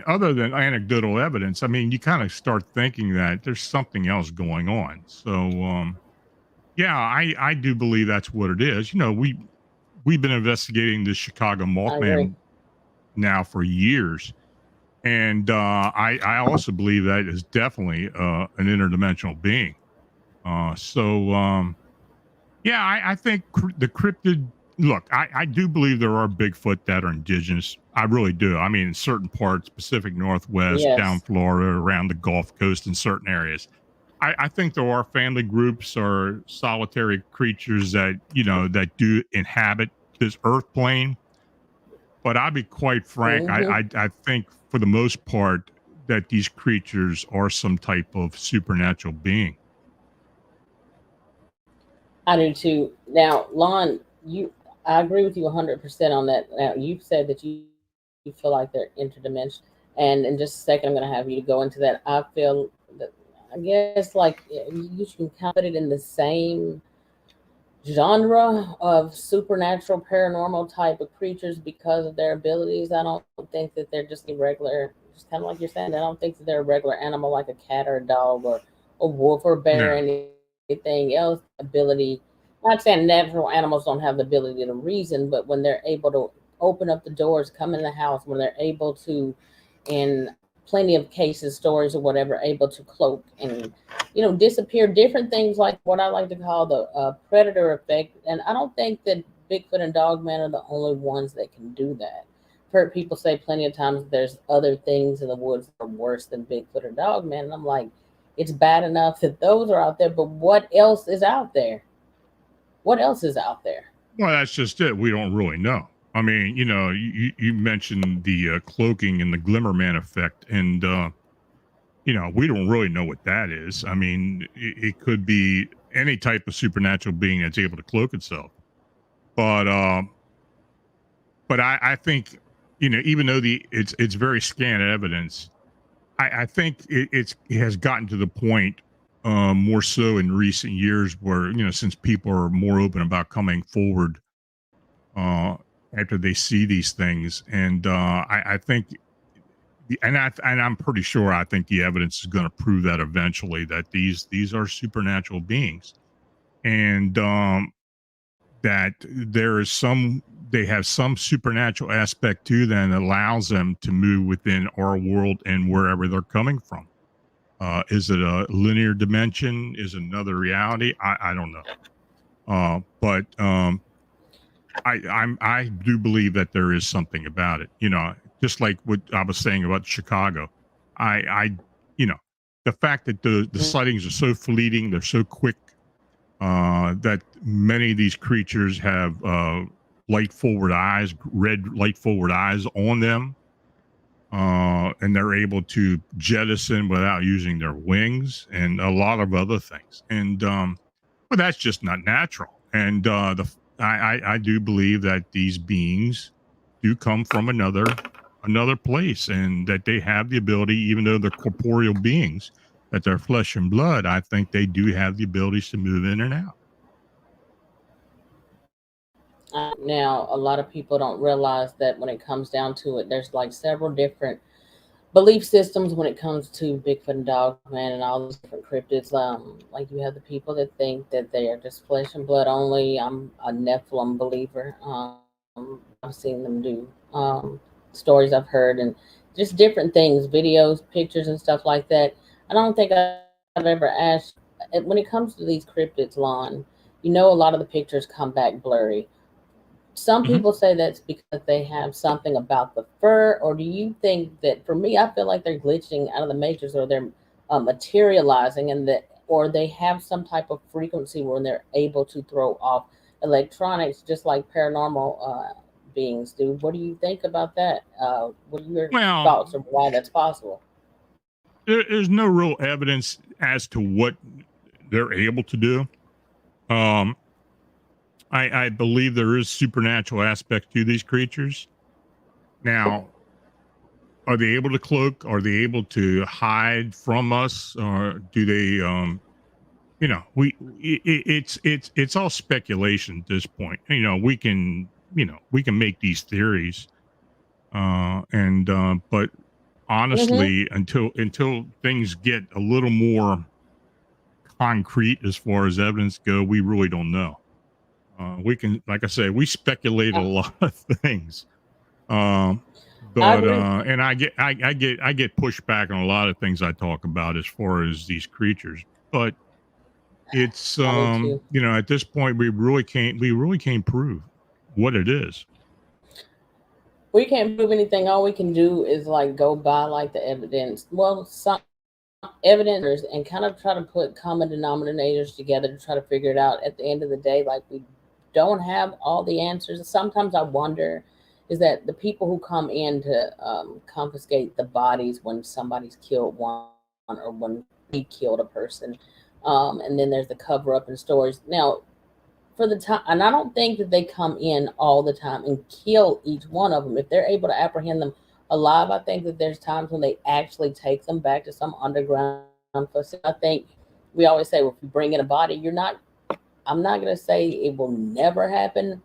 other than anecdotal evidence, you kind of start thinking that there's something else going on. So, yeah, I do believe that's what it is. We've been investigating the Chicago mothman now for years, and I also believe that is definitely an interdimensional being. Yeah, I think the cryptid. Look, I do believe there are Bigfoot that are indigenous. I really do. In certain parts, Pacific Northwest, down Florida, around the Gulf Coast, in certain areas. I think there are family groups or solitary creatures that, that do inhabit this earth plane. But I'll be quite frank, I think for the most part that these creatures are some type of supernatural being. I do too. Now, Lon, I agree with you 100% on that. Now, you've said that you feel like they're interdimensional. And in just a second, I'm going to have you to go into that. I feel that, I guess, like you can put it in the same genre of supernatural, paranormal type of creatures because of their abilities. I don't think that they're just a regular, just kind of like you're saying, I don't think that they're a regular animal like a cat or a dog or a wolf or bear or anything else. Ability, not saying natural animals don't have the ability to reason, but when they're able to open up the doors, come in the house, when they're able to, in plenty of cases, stories or whatever, able to cloak and, disappear, different things like what I like to call the predator effect. And I don't think that Bigfoot and Dogman are the only ones that can do that. I've heard people say plenty of times that there's other things in the woods that are worse than Bigfoot or Dogman. And I'm like, it's bad enough that those are out there, but what else is out there? What else is out there? Well, that's just it. We don't really know. You mentioned the cloaking and the Glimmerman effect, and we don't really know what that is. It could be any type of supernatural being that's able to cloak itself. But I think, even though it's very scant evidence, I think it has gotten to the point, more so in recent years, where since people are more open about coming forward after they see these things, and I think I'm pretty sure, I think the evidence is going to prove that eventually, that these are supernatural beings, and that they have some supernatural aspect to them that allows them to move within our world and wherever they're coming from. Is it a linear dimension? Is it another reality? I don't know. But I do believe that there is something about it. Just like what I was saying about Chicago. I the fact that the sightings are so fleeting, they're so quick, that many of these creatures have light forward eyes, red light forward eyes on them. And they're able to jettison without using their wings and a lot of other things. And but that's just not natural. And I do believe that these beings do come from another place, and that they have the ability, even though they're corporeal beings, that they're flesh and blood. I think they do have the abilities to move in and out. Now, a lot of people don't realize that when it comes down to it, there's like several different belief systems when it comes to Bigfoot and Dogman and all those different cryptids. Like you have the people that think that they are just flesh and blood only. I'm a Nephilim believer. I've seen them do stories I've heard, and just different things, videos, pictures, and stuff like that. I don't think I've ever asked, when it comes to these cryptids, Lon, a lot of the pictures come back blurry. Some people say that's because they have something about the fur, or do you think that, for me, I feel like they're glitching out of the matrix, or they're materializing, and or they have some type of frequency where they're able to throw off electronics, just like paranormal beings do? What do you think about that? What are your thoughts of why that's possible? There's no real evidence as to what they're able to do. I believe there is supernatural aspect to these creatures. Now, are they able to cloak? Are they able to hide from us? Or do they, it's all speculation at this point. We can make these theories. But honestly, until things get a little more concrete as far as evidence go, we really don't know. We can, like I say, we speculate a lot of things. And I get pushed back on a lot of things I talk about as far as these creatures, but it's at this point we really can't prove what it is. We can't prove anything. All we can do is like go by like the evidence. Well, some evidence, and kind of try to put common denominators together to try to figure it out. At the end of the day, like, we don't have all the answers. Sometimes I wonder, is that the people who come in to confiscate the bodies when somebody's killed one, or when he killed a person, and then there's the cover up and stories. Now, for the time, and I don't think that they come in all the time and kill each one of them. If they're able to apprehend them alive, I think that there's times when they actually take them back to some underground facility. I think we always say, well, if you bring in a body, I'm not going to say it will never happen,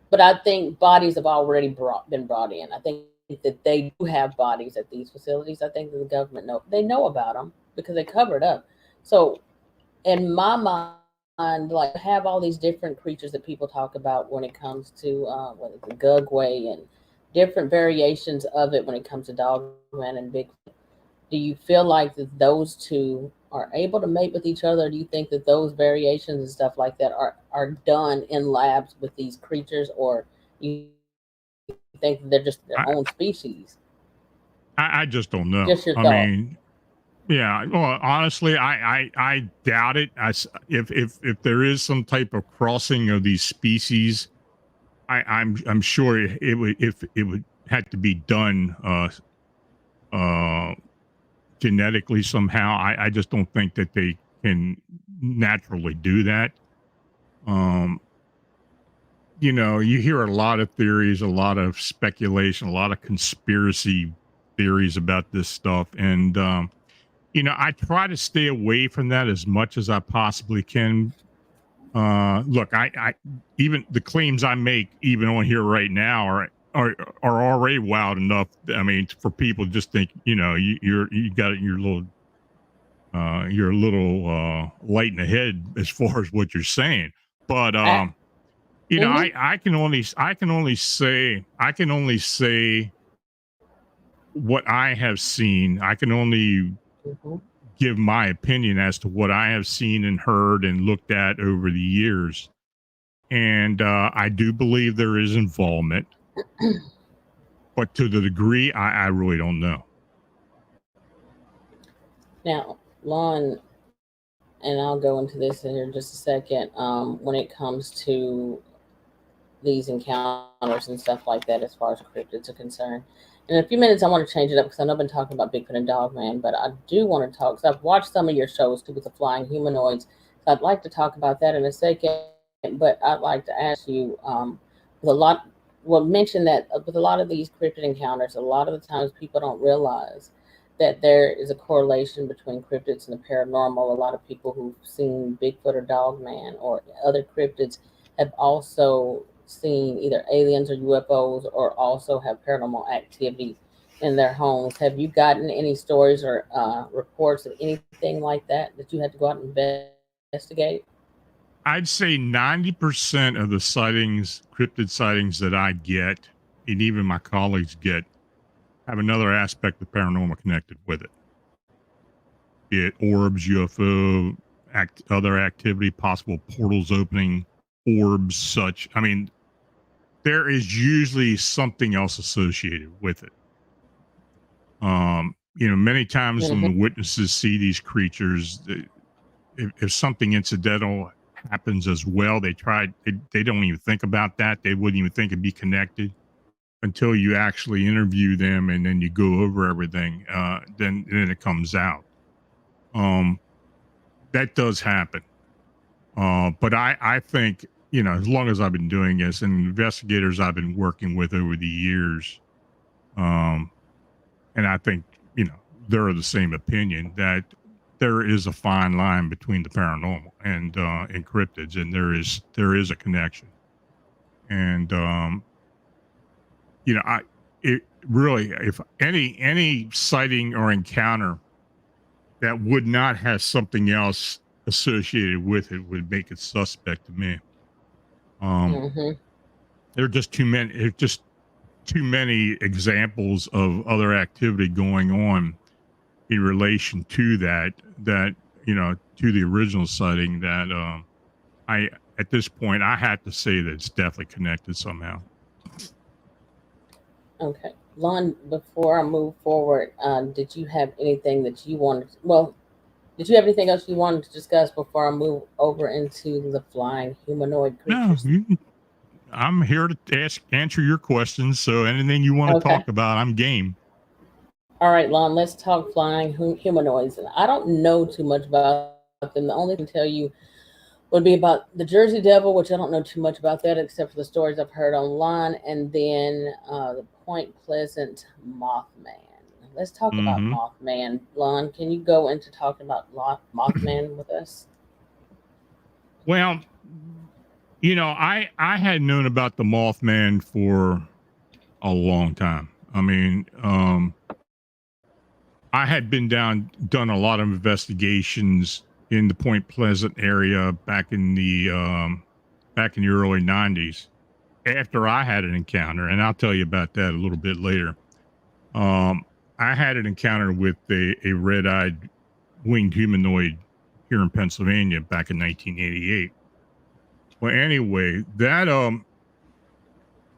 but I think bodies have already been brought in. I think that they do have bodies at these facilities. I think that the government know about them because they cover it up. So in my mind, like, have all these different creatures that people talk about when it comes to the Gargoyle and different variations of it when it comes to Dogman and Bigfoot. Do you feel like that those two are able to mate with each other? Or do you think that those variations and stuff like that are done in labs with these creatures, or you think that they're just their own species? I just don't know. Just your thought. Mean, yeah. Well, honestly, I doubt it. If there is some type of crossing of these species, I'm sure it would have to be done genetically somehow. I just don't think that they can naturally do that. You hear a lot of theories, a lot of speculation, a lot of conspiracy theories about this stuff, and I try to stay away from that as much as I possibly can. Look, I even the claims I make even on here right now are already wild enough. I mean, for people to just think, you know, you got your little you're a little light in the head as far as what you're saying. But I, you know, mhm, I can only say what I have seen. I can only mhm. give my opinion as to what I have seen and heard and looked at over the years. And I do believe there is involvement, but to the degree, I really don't know. Now, Lon, and I'll go into this in here in just a second. When it comes to these encounters and stuff like that, as far as cryptids are concerned. In a few minutes, I want to change it up because I know I've been talking about Bigfoot and Dogman, but I do want to talk because I've watched some of your shows too with the flying humanoids. So I'd like to talk about that in a second, but I'd like to ask you with a lot, well, mention that with a lot of these cryptid encounters, a lot of the times people don't realize that there is a correlation between cryptids and the paranormal. A lot of people who've seen Bigfoot or Dogman or other cryptids have also seen either aliens or UFOs or also have paranormal activity in their homes. Have you gotten any stories or reports of anything like that that you had to go out and investigate? I'd say 90% of the sightings, cryptid sightings that I get, and even my colleagues get, have another aspect of paranormal connected with it. Be it orbs, UFO, other activity, possible portals opening, orbs, such. I mean, there is usually something else associated with it. You know, many times when Mm-hmm. the witnesses see these creatures, if something incidental happens as well, they don't even think about that. They wouldn't even think it'd be connected until you actually interview them and then you go over everything. Then it comes out. Um, that does happen. But I think, you know, as long as I've been doing this and investigators I've been working with over the years, um, and I think, you know, they're of the same opinion that there is a fine line between the paranormal and cryptids, and there is a connection. And you know, it really, if any sighting or encounter that would not have something else associated with it would make it suspect to me. Um, Mm-hmm. there are just too many. There's just too many examples of other activity going on in relation to that you know, to the original sighting that I at this point I had to say that it's definitely connected somehow. Okay. Lon, before I move forward, did you have anything that you wanted? Well, did you have anything else you wanted to discuss before I move over into the flying humanoid No, creatures? I'm here to answer your questions, so anything you want to Okay. talk about, I'm game. All right, Lon, let's talk flying humanoids. And I don't know too much about them. The only thing I can tell you would be about the Jersey Devil, which I don't know too much about that except for the stories I've heard online, and then the Point Pleasant Mothman. Let's talk about Hmm. Mothman. Lon, can you go into talking about Mothman with us? Well, you know, I had known about the Mothman for a long time. I mean, I had been done a lot of investigations in the Point Pleasant area back in the early '90s. After I had an encounter, and I'll tell you about that a little bit later. Um, I had an encounter with a red-eyed winged humanoid here in Pennsylvania back in 1988. Well, anyway,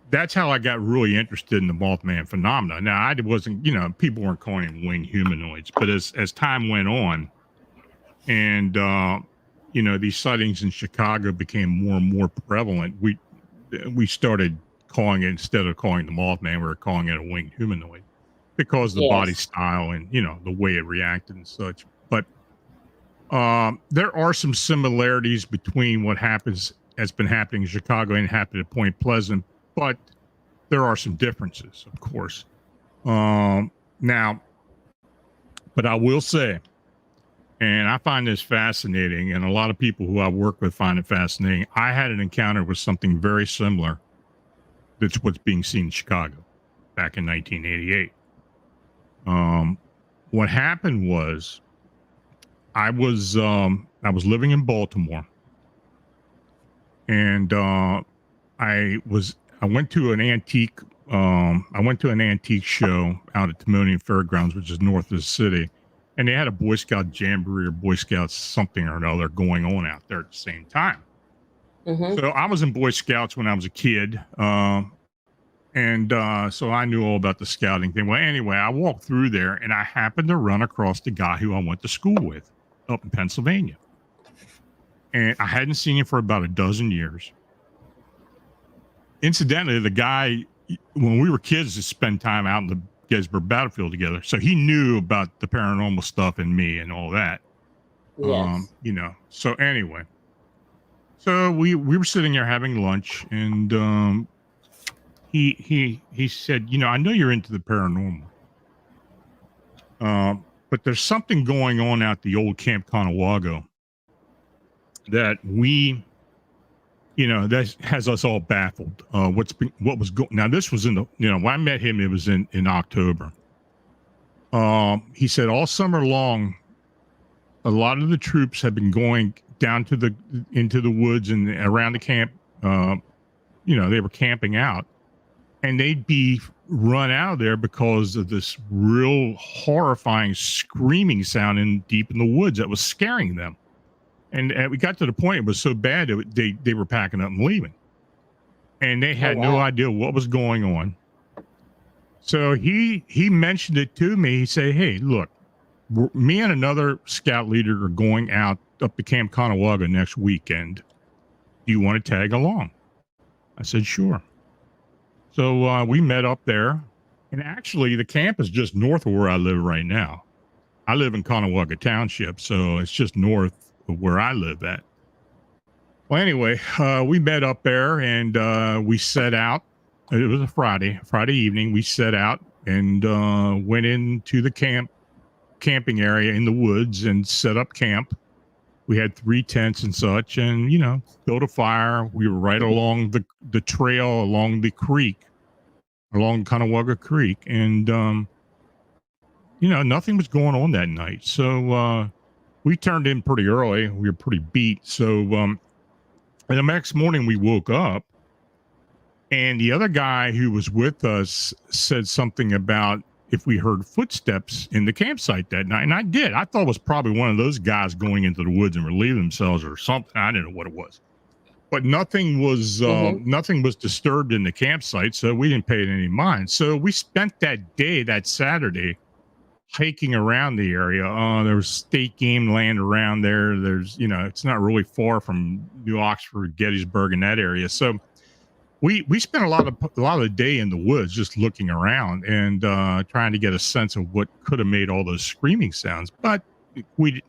that's how I got really interested in the Mothman phenomena. Now, I wasn't, you know, people weren't calling them winged humanoids, but as time went on, and you know, these sightings in Chicago became more and more prevalent, we started calling it, instead of calling the Mothman, we were calling it a winged humanoid because of the body Yes. style and, you know, the way it reacted and such. But there are some similarities between what has been happening in Chicago and happened at Point Pleasant, but there are some differences, of course. Um, now, but I will say, and I find this fascinating, and a lot of people who I work with find it fascinating. I had an encounter with something very similar That's what's being seen in Chicago back in 1988. What happened was I was living in Baltimore, and I went to an antique show out at Timonium Fairgrounds, which is north of the city, and they had a Boy Scout jamboree or Boy Scouts something or another going on out there at the same time. Mm-hmm. So I was in Boy Scouts when I was a kid, and so I knew all about the scouting thing. Well, anyway, I walked through there, and I happened to run across the guy who I went to school with up in Pennsylvania, and I hadn't seen him for about a dozen years. Incidentally, the guy, when we were kids, to spend time out in the Gettysburg battlefield together, so he knew about the paranormal stuff and me and all that. Yes. So anyway, so we were sitting there having lunch, and he said, I know you're into the paranormal, but there's something going on at the old Camp Conewago that that has us all baffled. Now this was when I met him, it was in October. He said all summer long, a lot of the troops have been going down into the woods and around the camp. They were camping out, and they'd be run out of there because of this real horrifying screaming sound deep in the woods that was scaring them. And we got to the point it was so bad that they were packing up and leaving, and they had no idea what was going on. So he mentioned it to me. He said, "Hey, look, me and another scout leader are going out up to Camp Conewago next weekend. Do you want to tag along?" I said, "Sure." So we met up there, and actually the camp is just north of where I live right now. I live in Conewago Township, so it's just north of where I live at. Well, anyway, we met up there, and we set out. It was a Friday evening. We set out and went into the camping area in the woods and set up camp. We had 3 tents and such, and built a fire. We were right along the trail along the creek, along Conewago Creek, and nothing was going on that night. So we turned in pretty early. We were pretty beat. So the next morning we woke up, and the other guy who was with us said something about if we heard footsteps in the campsite that night. And I did. I thought it was probably one of those guys going into the woods and relieving themselves or something. I didn't know what it was. But nothing was disturbed in the campsite, so we didn't pay it any mind. So we spent that Saturday, hiking around the area. There was state game land around there. There's, it's not really far from New Oxford, Gettysburg, in that area. So we spent a lot of the day in the woods just looking around and trying to get a sense of what could have made all those screaming sounds, but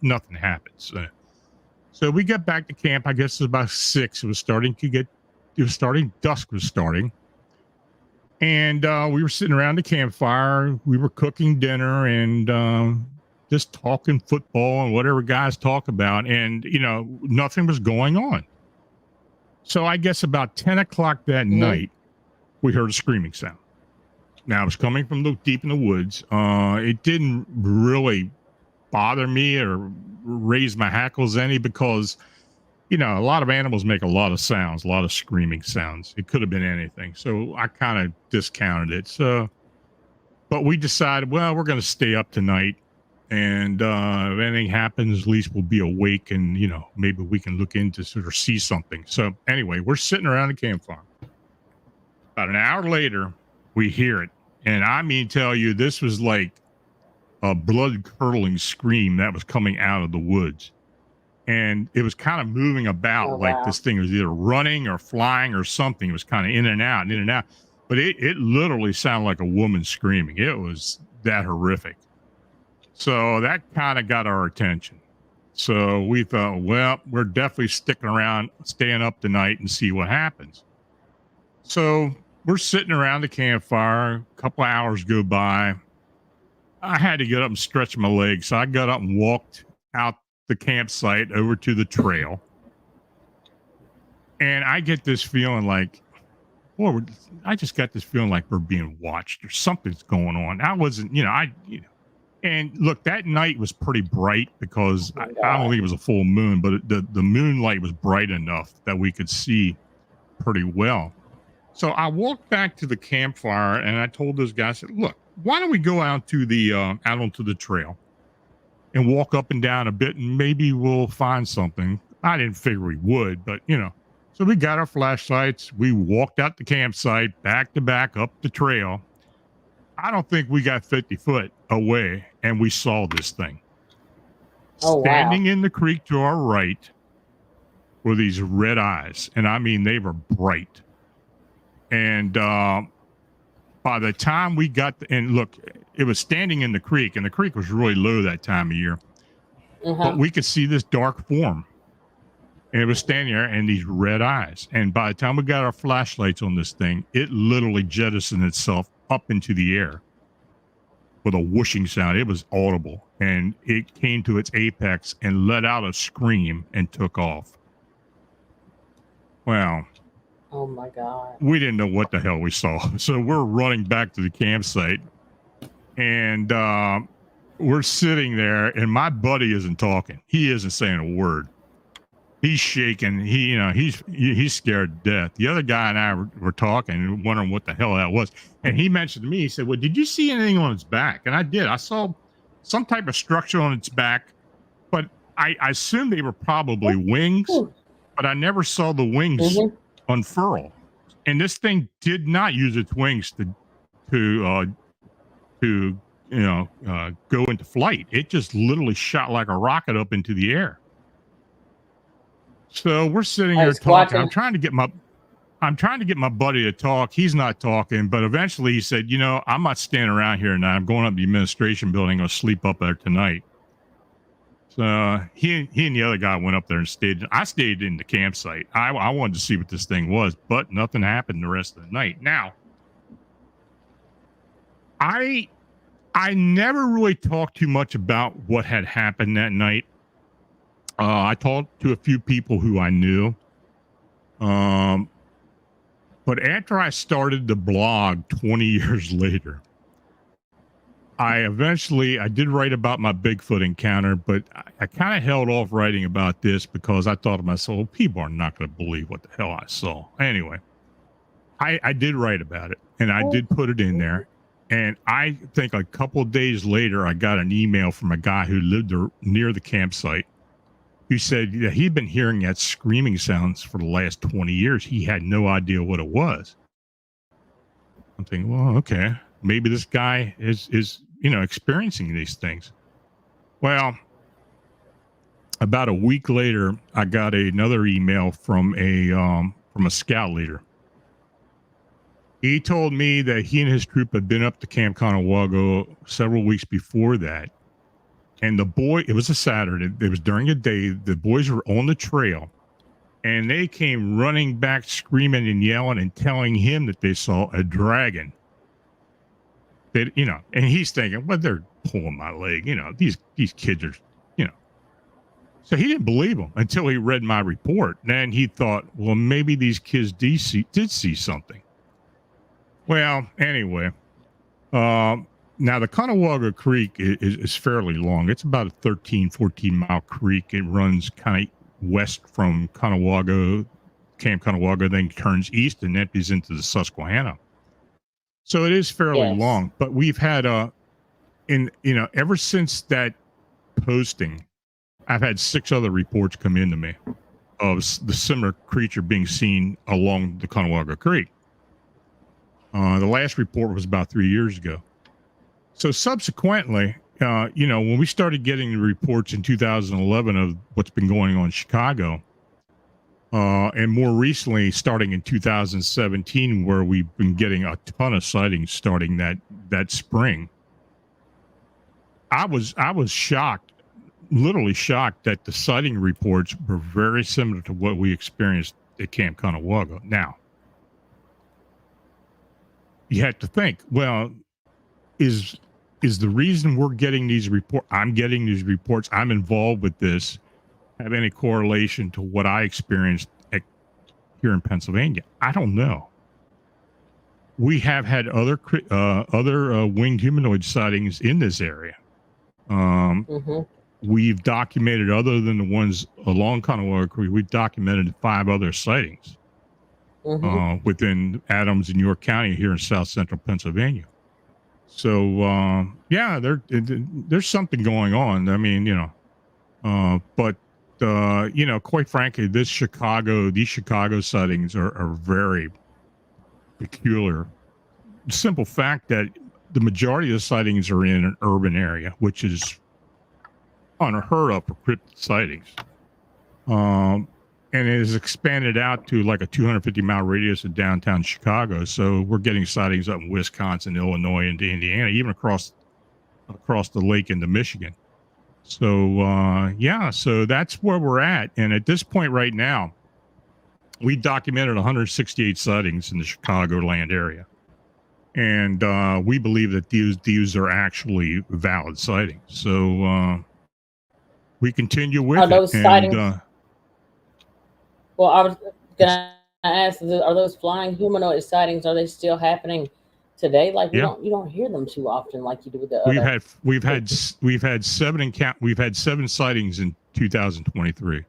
nothing happened. So we got back to camp. I guess it was about 6. Dusk was starting. And we were sitting around the campfire. We were cooking dinner and just talking football and whatever guys talk about. And, nothing was going on. So I guess about 10 o'clock that night, we heard a screaming sound. Now, it was coming from deep in the woods. It didn't really bother me or raise my hackles any because, a lot of animals make a lot of sounds, a lot of screaming sounds. It could have been anything. So I kind of discounted it. So, but we decided, well, we're going to stay up tonight. And if anything happens, at least we'll be awake and, maybe we can look into sort of see something. So anyway, we're sitting around the campfire. About an hour later, we hear it. And I mean, tell you, this was like a blood curdling scream that was coming out of the woods. And it was kind of moving about this thing was either running or flying or something. It was kind of in and out. But it literally sounded like a woman screaming. It was that horrific. So that kind of got our attention. So we thought, well, we're definitely sticking around, staying up tonight and see what happens. So we're sitting around the campfire. A couple of hours go by. I had to get up and stretch my legs. So I got up and walked out the campsite over to the trail. And I get this feeling like I just got this feeling like we're being watched or something's going on. I wasn't, and look, that night was pretty bright because Oh my I don't God. think it was a full moon, but the moonlight was bright enough that we could see pretty well. So I walked back to the campfire and I told those guys, I said, look, why don't we go out to the out onto the trail and walk up and down a bit and maybe we'll find something. I didn't figure we would, but so we got our flashlights. We walked out the campsite back to back up the trail. I don't think we got 50 foot away and we saw this thing. Oh, wow. Standing in the creek to our right were these red eyes. And I mean, they were bright. And by the time we got, and look, it was standing in the creek, and the creek was really low that time of year. But we could see this dark form. And it was standing there and these red eyes. And by the time we got our flashlights on this thing, it literally jettisoned itself up into the air with a whooshing sound. It was audible. And it came to its apex and let out a scream and took off. Well, Oh my God. we didn't know what the hell we saw. So we're running back to the campsite. And we're sitting there, and my buddy isn't talking. He isn't saying a word. He's shaking. He's scared to death. The other guy and I were talking and wondering what the hell that was. And he mentioned to me, he said, well, did you see anything on its back? And I did. I saw some type of structure on its back, but I assumed they were probably wings, but I never saw the wings unfurl. And this thing did not use its wings to go into flight. It just literally shot like a rocket up into the air. So we're sitting here talking. I'm trying to get my buddy to talk. He's not talking, but eventually he said, I'm not standing around here tonight. I'm going up to the administration building. I'll sleep up there tonight. So he and the other guy went up there and stayed. I stayed in the campsite. I wanted to see what this thing was, but nothing happened the rest of the night. Now, I never really talked too much about what had happened that night. I talked to a few people who I knew. But after I started the blog 20 years later, I did write about my Bigfoot encounter, but I kind of held off writing about this because I thought to myself, well, people are not going to believe what the hell I saw. Anyway, I did write about it, and I did put it in there. And I think a couple of days later, I got an email from a guy who lived near the campsite who said that he'd been hearing that screaming sounds for the last 20 years. He had no idea what it was. I'm thinking, well, okay, maybe this guy is experiencing these things. Well, about a week later, I got another email from a scout leader. He told me that he and his troop had been up to Camp Conewago several weeks before that. And it was a Saturday. It was during the day. The boys were on the trail and they came running back, screaming and yelling and telling him that they saw a dragon. That, and he's thinking, well, they're pulling my leg. These kids are, So he didn't believe them until he read my report. Then he thought, well, maybe these kids did see something. Well, anyway, now the Conewago Creek is fairly long. It's about a 13, 14-mile creek. It runs kind of west from Conewago, Camp Conewago, then turns east and empties into the Susquehanna. So it is fairly long. But we've had ever since that posting, I've had 6 other reports come into me of the similar creature being seen along the Conewago Creek. The last report was about 3 years ago. So subsequently, when we started getting the reports in 2011 of what's been going on in Chicago, and more recently, starting in 2017, where we've been getting a ton of sightings starting that spring, I was shocked, literally shocked, that the sighting reports were very similar to what we experienced at Camp Conewago. Now, you have to think, well, is the reason we're getting these reports, I'm getting these reports, I'm involved with this, have any correlation to what I experienced here in Pennsylvania? I don't know. we have had other winged humanoid sightings in this area. We've documented, other than the ones along Kanawha Creek, we've documented 5 other sightings within Adams and York County here in South Central Pennsylvania. So yeah, there's something going on. I mean, but quite frankly, these Chicago sightings are very peculiar. Simple fact that the majority of the sightings are in an urban area, which is unheard of for cryptid sightings. And it has expanded out to like a 250-mile radius of downtown Chicago. So we're getting sightings up in Wisconsin, Illinois, into Indiana, even across the lake into Michigan. So yeah, so that's where we're at. And at this point right now, we documented 168 sightings in the Chicagoland area. And we believe that these are actually valid sightings. So we continue with are those sightings? Well, I was going to ask: are those flying humanoid sightings? Are they still happening today? Like you don't hear them too often, like you do with the other. We've had 7 sightings in 2023.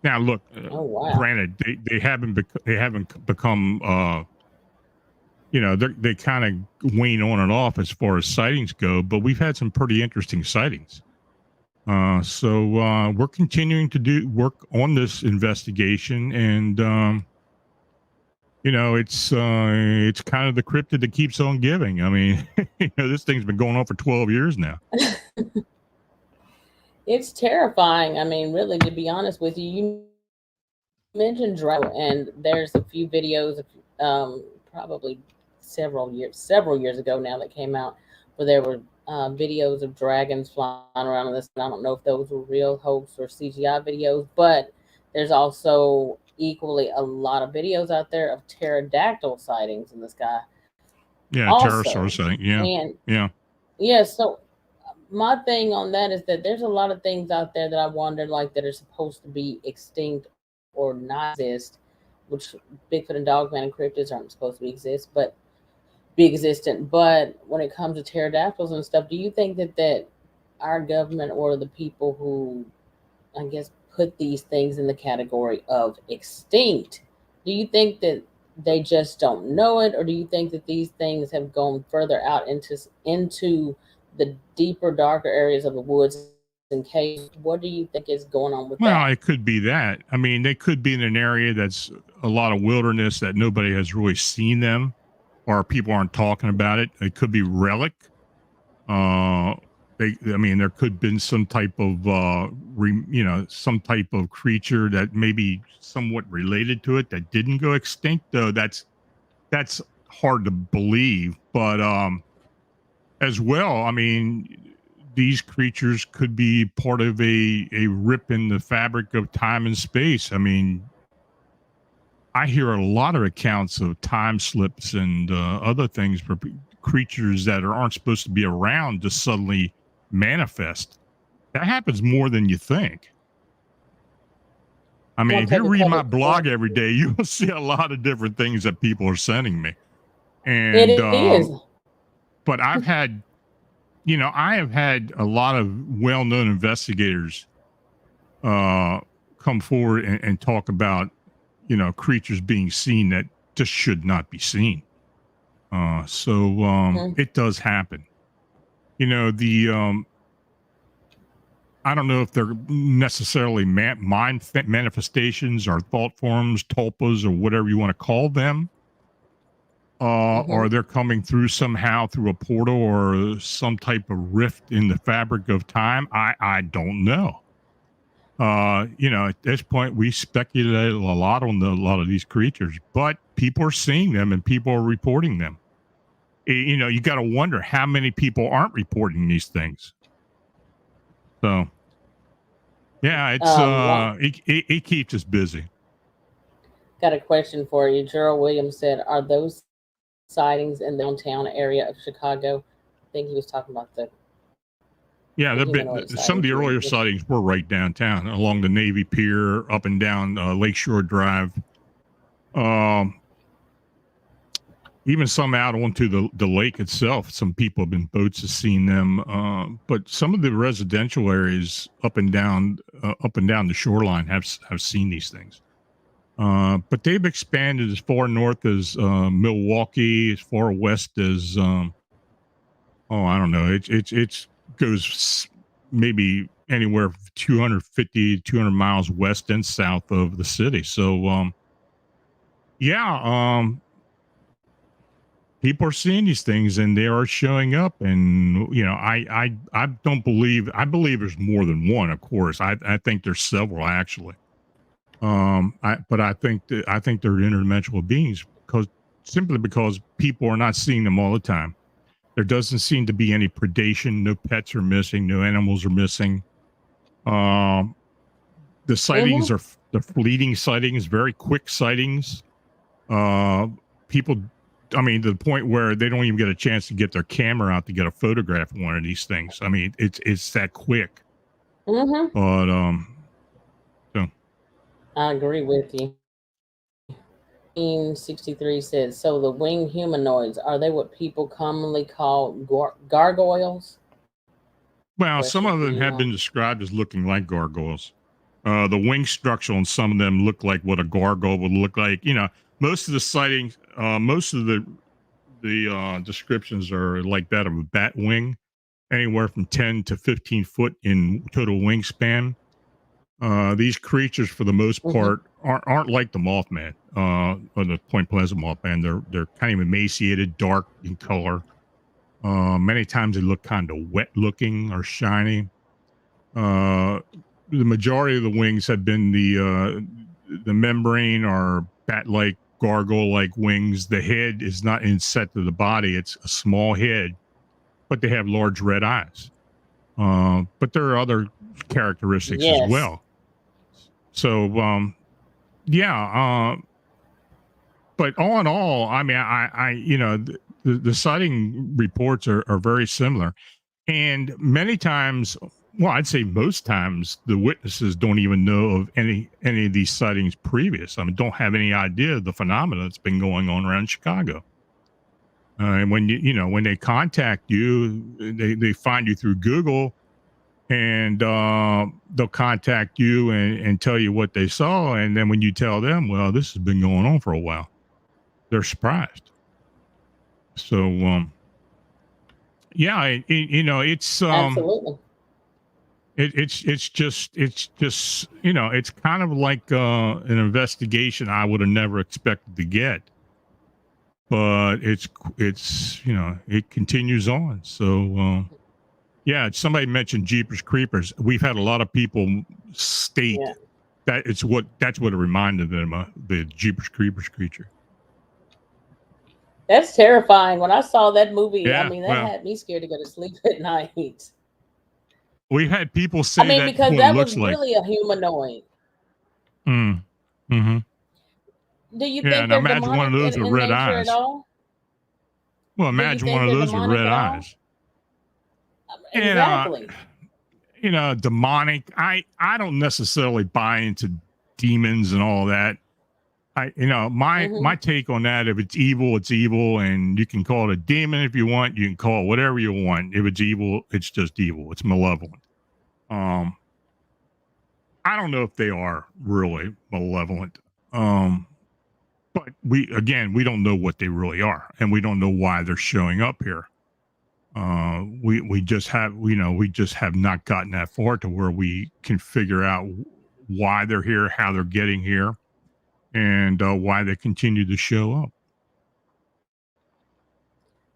Now look, granted, they haven't become they kind of wane on and off as far as sightings go, but we've had some pretty interesting sightings. So we're continuing to work on this investigation, and it's kind of the cryptid that keeps on giving. I mean, this thing's been going on for 12 years now. It's terrifying. I mean, really, to be honest with you, you mentioned drone, and there's a few videos, probably several years ago now, that came out where there were videos of dragons flying around in this. I don't know if those were real hoax or CGI videos, but there's also equally a lot of videos out there of pterodactyl sightings in the sky. Yeah, pterosaur sighting. Yeah. So my thing on that is that there's a lot of things out there that I wonder, like, that are supposed to be extinct or not exist, which Bigfoot and Dogman and cryptids aren't supposed to be existent. But when it comes to pterodactyls and stuff, do you think that our government or the people who, I guess, put these things in the category of extinct, do you think that they just don't know it, or do you think that these things have gone further out into the deeper, darker areas of the woods and caves? What do you think is going on with that? Well, it could be that. I mean, they could be in an area that's a lot of wilderness that nobody has really seen them, or people aren't talking about it. It could be relic. There could have been some type of, some type of creature that maybe somewhat related to it that didn't go extinct. Though that's hard to believe. But as well, I mean, these creatures could be part of a rip in the fabric of time and space. I mean, I hear a lot of accounts of time slips and other things for creatures that aren't supposed to be around to suddenly manifest. That happens more than you think. I mean, if you read my blog every day, you'll see a lot of different things that people are sending me. And it is. But I have had a lot of well-known investigators come forward and talk about, creatures being seen that just should not be seen. It does happen. I don't know if they're necessarily mind manifestations or thought forms, tulpas, or whatever you want to call them. Or they're coming through somehow through a portal or some type of rift in the fabric of time. I don't know. At this point, we speculate a lot on a lot of these creatures, but people are seeing them and people are reporting them. You got to wonder how many people aren't reporting these things. So, yeah, it keeps us busy. Got a question for you. Gerald Williams said, "Are those sightings in the downtown area of Chicago?" I think he was talking about the. Yeah, some of the earlier sightings were right downtown along the Navy Pier, up and down Lakeshore Drive. even some out onto the lake itself. Some people have been boats have seen them, but some of the residential areas up and down the shoreline have seen these things. But they've expanded as far north as Milwaukee, as far west as I don't know. It goes maybe anywhere 200 miles west and south of the city. So people are seeing these things and they are showing up. And I don't believe I believe there's more than one. Of course, I think there's several actually. But I think they're interdimensional beings simply because people are not seeing them all the time. There doesn't seem to be any predation. No pets are missing. No animals are missing. The sightings are the fleeting sightings, very quick sightings. People, I mean, to the point where they don't even get a chance to get their camera out to get a photograph of one of these things. I mean, it's that quick. But so I agree with you. 63 says, so the winged humanoids, are they what people commonly call gargoyles? Well, some of them have been described as looking like gargoyles. The wing structure on some of them look like what a gargoyle would look like. Most of the sightings, most of the descriptions are like that of a bat wing, anywhere from 10 to 15 foot in total wingspan. These creatures, for the most part, aren't like the mothman, or the Point Pleasant mothman. They're kind of emaciated, dark in color. Many times they look kind of wet looking or shiny. The majority of the wings have been the membrane or bat-like, gargoyle-like wings. The head is not inset to the body; it's a small head, but they have large red eyes. But there are other characteristics as well. So, but all in all, I mean, the sighting reports are very similar, and many times, well, I'd say most times, the witnesses don't even know of any of these sightings previous. I mean, don't have any idea of the phenomena that's been going on around Chicago. And when when they contact you, they find you through Google. And they'll contact you and tell you what they saw. And then when you tell them, well, this has been going on for a while, they're surprised. So, it's absolutely. It's just it's kind of like an investigation I would have never expected to get. But it's it continues on. So. Yeah, somebody mentioned Jeepers Creepers. We've had a lot of people state that that's what it reminded them of, the Jeepers Creepers creature. That's terrifying. When I saw that movie, I mean, that had me scared to go to sleep at night. We've had people say that because that was really a humanoid. Mm-hmm. Do you think they're imagine one of those with red eyes. At all? Well, imagine one of those with red eyes. Exactly. Demonic. I don't necessarily buy into demons and all that. My take on that, if it's evil, and you can call it a demon if you want. You can call it whatever you want. If it's evil, it's just evil. It's malevolent. I don't know if they are really malevolent. But we don't know what they really are, and we don't know why they're showing up here. We just have not gotten that far to where we can figure out why they're here, how they're getting here, and why they continue to show up.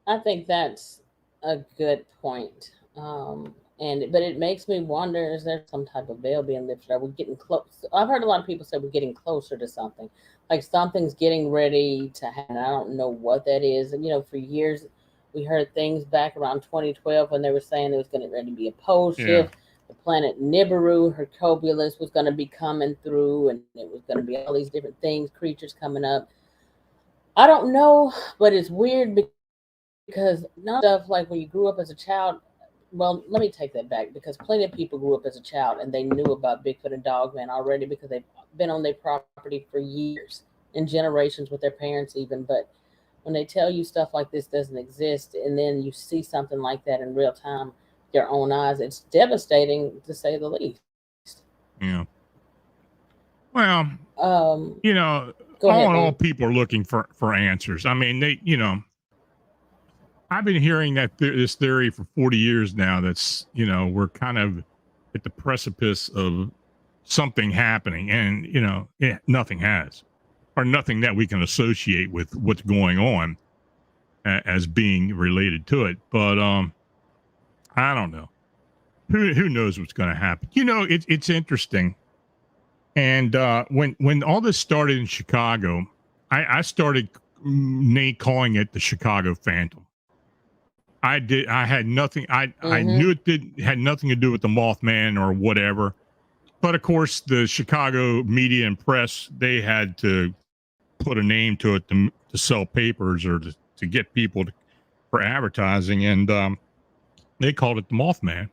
I think that's a good point. But it makes me wonder, is there some type of veil being lifted? Are we getting close? I've heard a lot of people say we're getting closer to something, like something's getting ready to happen. I don't know what that is. And for years we heard things back around 2012 when they were saying there was going to be a pole shift. The planet Nibiru, Hercobulus, was going to be coming through, and it was going to be all these different things, creatures coming up. I don't know, but it's weird because none stuff like when you grew up as a child. Well, let me take that back, because plenty of people grew up as a child and they knew about Bigfoot and Dogman already because they've been on their property for years and generations with their parents even. But when they tell you stuff like this doesn't exist, and then you see something like that in real time, with your own eyes, it's devastating to say the least. Yeah. Well, you know, Go all ahead, in all, Lon. people are looking for answers. I mean, they, I've been hearing that this theory for 40 years now. That's, we're kind of at the precipice of something happening, and nothing has, or nothing that we can associate with what's going on as being related to it. But I don't know. Who knows what's going to happen? It's interesting. And when all this started in Chicago, I started calling it the Chicago Phantom. I had nothing. I knew it had nothing to do with the Mothman or whatever. But of course, the Chicago media and press, they had to put a name to it to sell papers or to get people for advertising, and they called it the Mothman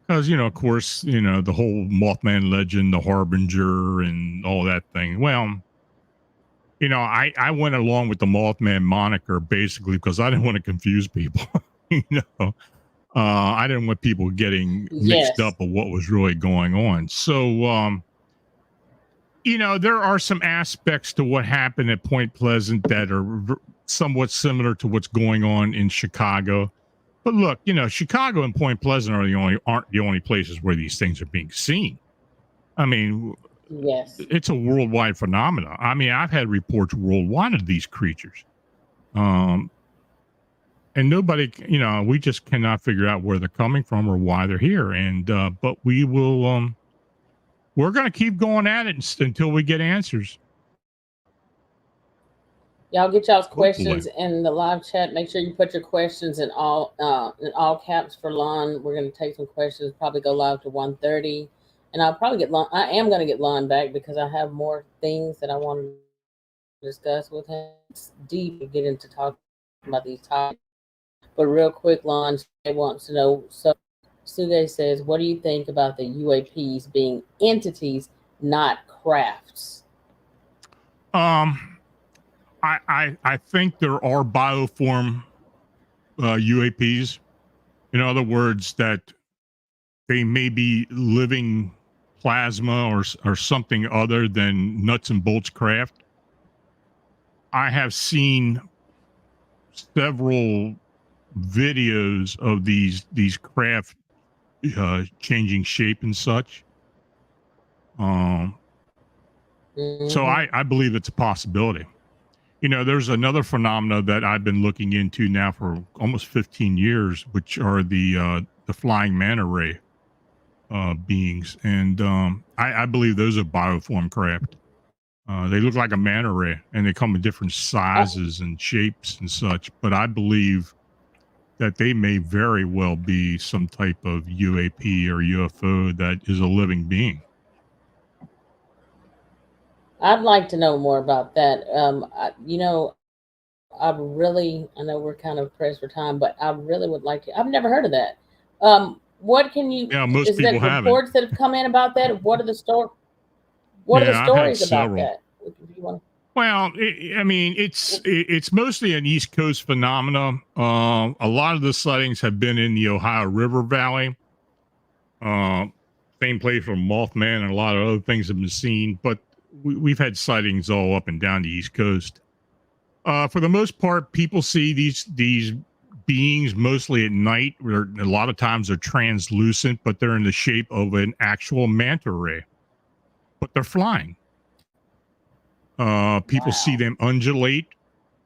because of course, the whole Mothman legend, the Harbinger, and all that thing. Well, I went along with the Mothman moniker basically because I didn't want to confuse people. I didn't want people getting mixed up of what was really going on. So, there are some aspects to what happened at Point Pleasant that are somewhat similar to what's going on in Chicago. But look, Chicago and Point Pleasant aren't the only places where these things are being seen. I mean, yes, it's a worldwide phenomenon. I mean, I've had reports worldwide of these creatures. And nobody, we just cannot figure out where they're coming from or why they're here. And, but we will, we're going to keep going at it until we get answers. Y'all get y'all's questions in the live chat. Make sure you put your questions in all caps for Lon. We're going to take some questions, probably go live to 1:30. And I'll probably get Lon. I am going to get Lon back because I have more things that I want to discuss with him. It's deep to get into talking about these topics. But real quick, Lon wants to know. So Suge says, what do you think about the UAPs being entities, not crafts? I think there are bioform UAPs. In other words, that they may be living plasma or something other than nuts and bolts craft. I have seen several videos of these craft changing shape and such. So I believe it's a possibility. There's another phenomena that I've been looking into now for almost 15 years, which are the flying manta ray beings, and I believe those are bioform craft. They look like a manta ray, and they come in different sizes and shapes and such. But I believe that they may very well be some type of UAP or UFO that is a living being. I'd like to know more about that. I know we're kind of pressed for time, but I really would like to. I've never heard of that. What can you? Yeah, most people haven't. Reports that have come in about that. What are the stories? What are the stories about that? If you want. Well, it's mostly an East Coast phenomenon. A lot of the sightings have been in the Ohio River Valley. Same place where Mothman and a lot of other things have been seen, but we've had sightings all up and down the East Coast. For the most part, people see these beings mostly at night. Where a lot of times they're translucent, but they're in the shape of an actual manta ray, but they're flying. People see them undulate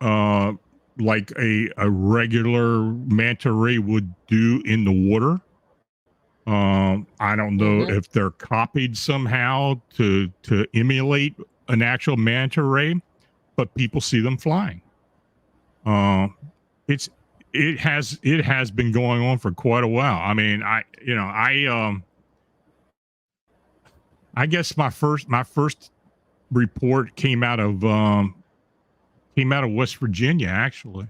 like a regular manta ray would do in the water. I don't know if they're copied somehow to emulate an actual manta ray, but people see them flying. It has been going on for quite a while. I mean, I guess my first report came out of West Virginia, actually,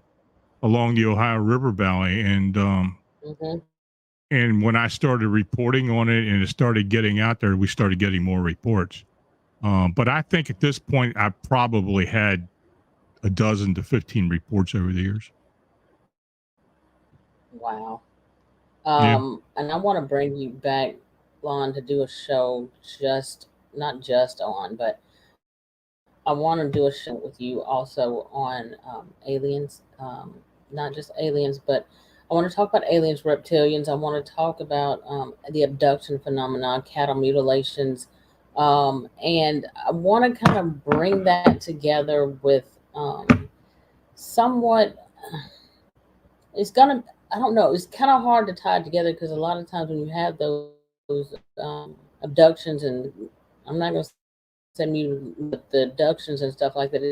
along the Ohio River Valley, and and when I started reporting on it and it started getting out there, we started getting more reports. But I think at this point, I probably had a dozen to 15 reports over the years. Wow. Yeah. And I want to bring you back, Lon, to do a show not just on, but I want to do a show with you also on aliens, not just aliens, but I want to talk about aliens, reptilians. I want to talk about the abduction phenomenon, cattle mutilations, and I want to kind of bring that together with somewhat. It's gonna. I don't know. It's kind of hard to tie it together because a lot of times when you have those abductions, and I'm not gonna say mutilation, but the abductions and stuff like that,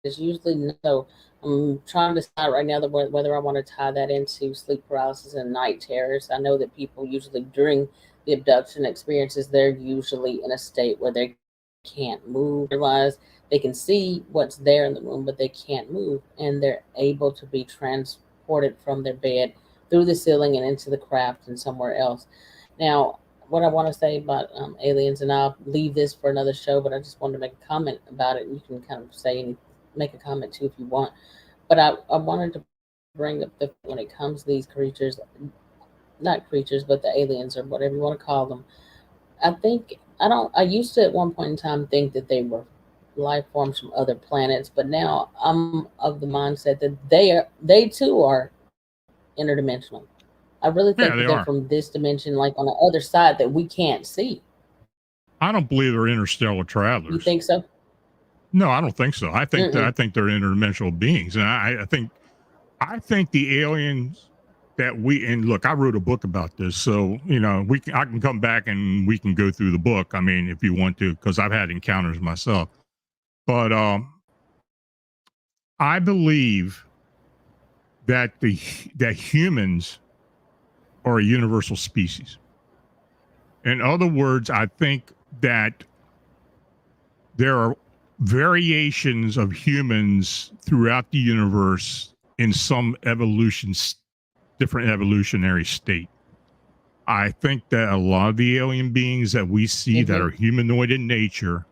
it's usually so. I'm trying to decide right now whether I want to tie that into sleep paralysis and night terrors. I know that people usually during the abduction experiences, they're usually in a state where they can't move. Realize they can see what's there in the room, but they can't move, and they're able to be transported from their bed through the ceiling and into the craft and somewhere else. Now, what I want to say about aliens, and I'll leave this for another show, but I just wanted to make a comment about it. And you can kind of make a comment too if you want. But I wanted to bring up the when it comes to these creatures, not creatures, but the aliens or whatever you want to call them. I think I used to at one point in time think that they were life forms from other planets, but now I'm of the mindset that they too are interdimensional. I really think that Yeah, they're they are. from this dimension, like on the other side that we can't see. I don't believe they're interstellar You think travelers. so? No, I don't think so. Mm-mm. I think they're interdimensional beings, and I think the aliens that we and look, I wrote a book about this, so I can come back and we can go through the book. I mean, if you want to, because I've had encounters myself. But I believe that that humans are a universal species. In other words, I think that there are variations of humans throughout the universe in some different evolutionary state. I think that a lot of the alien beings that we see that Mm-hmm. are humanoid in nature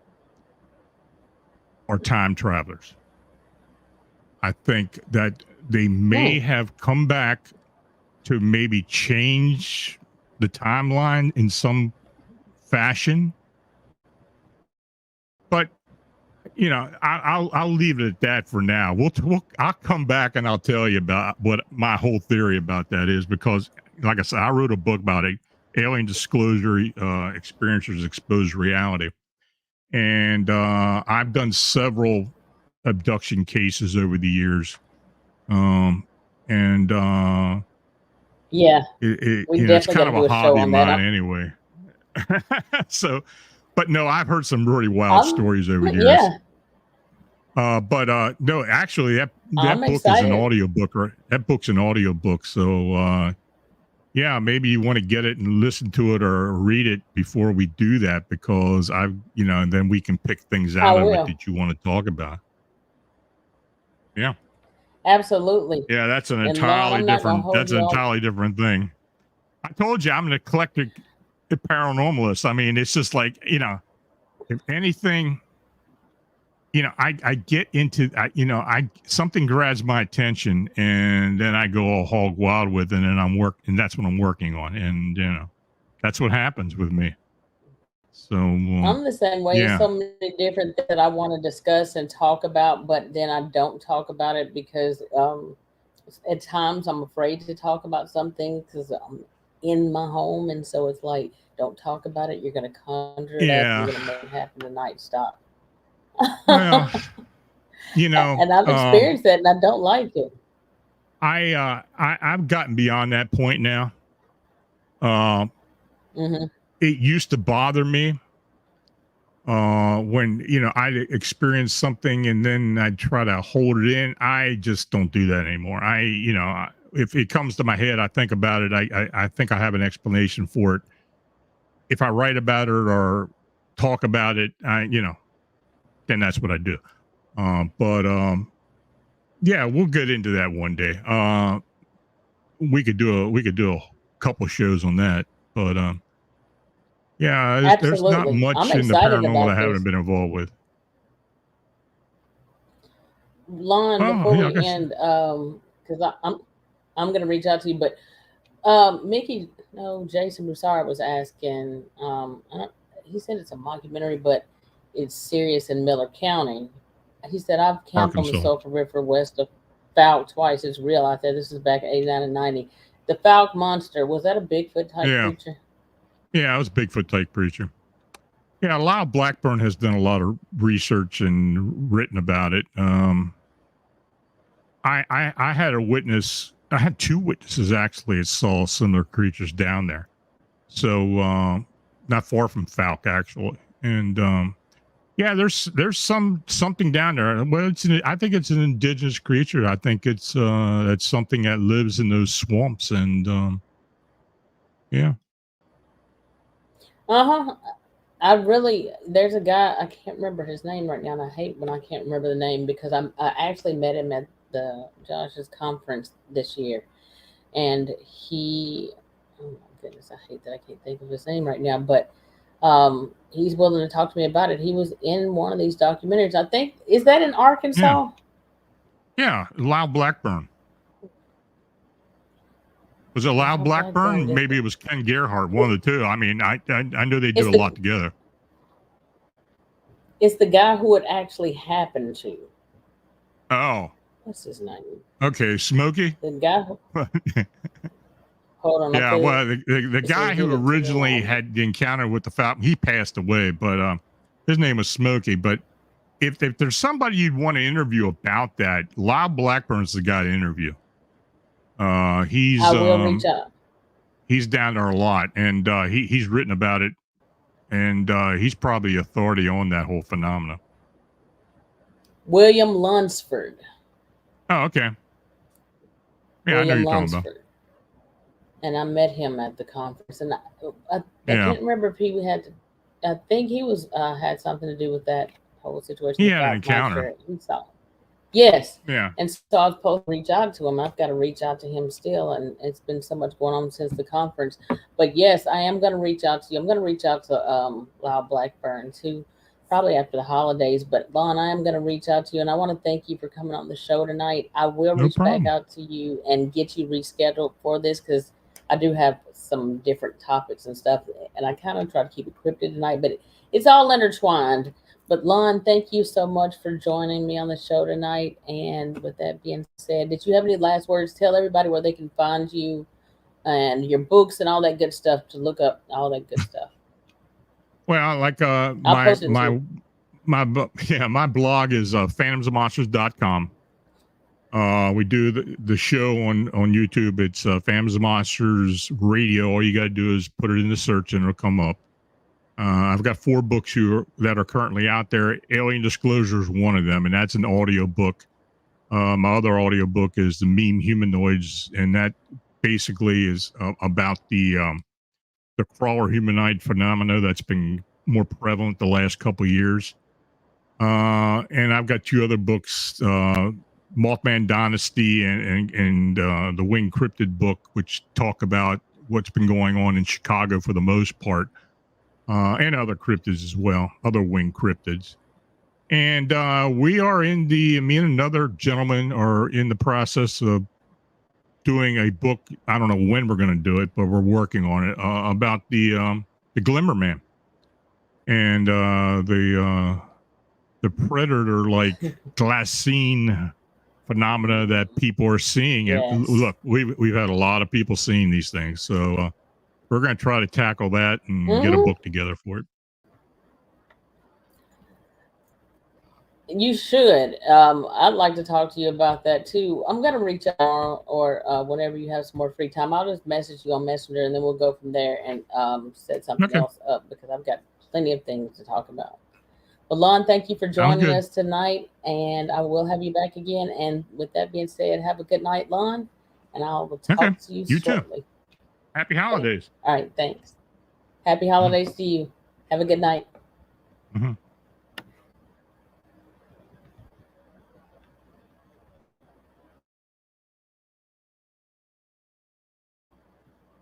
are time travelers. I think that they may Hmm. have come back to maybe change the timeline in some fashion, but I'll leave it at that for now. I'll come back and I'll tell you about what my whole theory about that is, because, like I said, I wrote a book about it, alien disclosure, experiencers exposed reality, and I've done several abduction cases over the years, and Yeah, we it's definitely got kind to of a do a show hobby of on that. mine anyway. So, but no, I've heard some really wild I'm stories over the years. yeah, But no, actually, that I'm book is an excited. audiobook, or that book's an audiobook. So yeah, maybe you want to get it and listen to it or read it before we do that, because and then we can pick things I out of it will. that you want to talk about. Yeah. Absolutely. Yeah, And Lon, I'm not gonna hold that's you an all. entirely different thing. I told you I'm an eclectic paranormalist. I mean, it's just like, if anything, I get into, something grabs my attention and then I go all hog wild with it, and and that's what I'm working on. And, that's what happens with me. So, I'm the same way. There's yeah, so many different things that I want to discuss and talk about, but then I don't talk about it because at times I'm afraid to talk about something because I'm in my home, and so it's like, don't talk about it. You're going to conjure it up. You're going yeah. to make it happen tonight. Stop. Well, And I've experienced that, and I don't like it. I've gotten beyond that point now. Uh, Hmm. it used to bother me when I'd experience something and then I'd try to hold it in. I just don't do that anymore. If it comes to my head, I think about it. I think I have an explanation for it. If I write about it or talk about it, then that's what I do. But yeah, we'll get into that one day. We could do a couple shows on that, but yeah, there's not Absolutely. I'm much in the excited paranormal about that I haven't this. been involved with. Lon, Oh, before yeah, I we guess. end, because I'm gonna reach out to you, but Mickey, no, Jason Broussard was asking. He said it's a mockumentary, but it's serious in Miller County. He said I've camped on the Arkansas. Sulphur River west of Falk twice. It's real out there. This is back in '89 and '90. The Falk monster, was that a Bigfoot type Yeah. creature? Yeah, I was a Bigfoot type creature. Yeah, Lyle Blackburn has done a lot of research and written about it. I had a witness. I had two witnesses actually that saw similar creatures down there. So not far from Falk actually, and yeah, there's something down there. Well, I think it's an indigenous creature. I think it's something that lives in those swamps, and yeah. Uh-huh. There's a guy, I can't remember his name right now, and I hate when I can't remember the name because I actually met him at the Josh's conference this year, and oh my goodness, I hate that I can't think of his name right now, but he's willing to talk to me about it. He was in one of these documentaries. I think, is that in Yeah. Arkansas? Yeah, Lyle Blackburn. Was it Lyle Lyle Blackburn Blackburn? did Maybe that. it was Ken Gerhardt, one of the two. I mean, I know they do It's a the lot together. it's the guy who it actually happened to. Oh, What's his name? okay, Smokey. The guy who, hold on, Yeah, well, the it says guy give who it to originally him. had the encounter with the Falcon, he passed away, but his name was Smokey. But if there's somebody you'd want to interview about that, Lyle Blackburn's the guy to interview. I will reach out. He's down there a lot, and he's written about it, and he's probably authority on that whole phenomena. William Lunsford. Oh, okay. Yeah, I know William you're talking about. Lunsford. And I met him at the conference, and I Yeah, can't remember if he had. I think he was had something to do with that whole situation. he The had an Falcon encounter. Monster. He saw. Yes, Yeah. and so I was supposed to reach out to him. I've got to reach out to him still, and it's been so much going on since the conference. But yes, I am going to reach out to you. I'm going to reach out to Lyle Blackburn too, probably after the holidays. But Lon, I am going to reach out to you, and I want to thank you for coming on the show tonight. I will No reach back problem. out to you and get you rescheduled for this because I do have some different topics and stuff, and I kind of try to keep it cryptid tonight, but it's all intertwined. But Lon, thank you so much for joining me on the show tonight. And with that being said, did you have any last words? Tell everybody where they can find you and your books and all that good stuff to look up all that good stuff. Well, like I'll post it too. my blog is phantomsofmonsters.com. We do the show on YouTube. It's Phantoms of Monsters Radio. All you got to do is put it in the search and it'll come up. I've got 4 books here that are currently out there. Alien Disclosure is one of them, and that's an audio book. My other audio book is The Meme Humanoids, and that basically is about the crawler humanoid phenomena that's been more prevalent the last couple of years. And I've got 2 other books, Mothman Dynasty and the Winged Cryptid book, which talk about what's been going on in Chicago for the most part, and other cryptids as well, other winged cryptids. And me and another gentleman are in the process of doing a book. I don't know when we're going to do it, but we're working on it about the Glimmer Man and the predator like glassine phenomena that people are seeing. And Yes. look, we've had a lot of people seeing these things, so we're going to try to tackle that and get a book together for it. You should. I'd like to talk to you about that too. I'm gonna reach out or whenever you have some more free time. I'll just message you on Messenger, and then we'll go from there and set something else up because I've got plenty of things to talk about. Well, Lon, thank you for joining us tonight, and I will have you back again. And with that being said, have a good night, Lon, and I will talk to you shortly. Too. Happy holidays. All right, thanks. Happy holidays to you. Have a good night. Mm-hmm.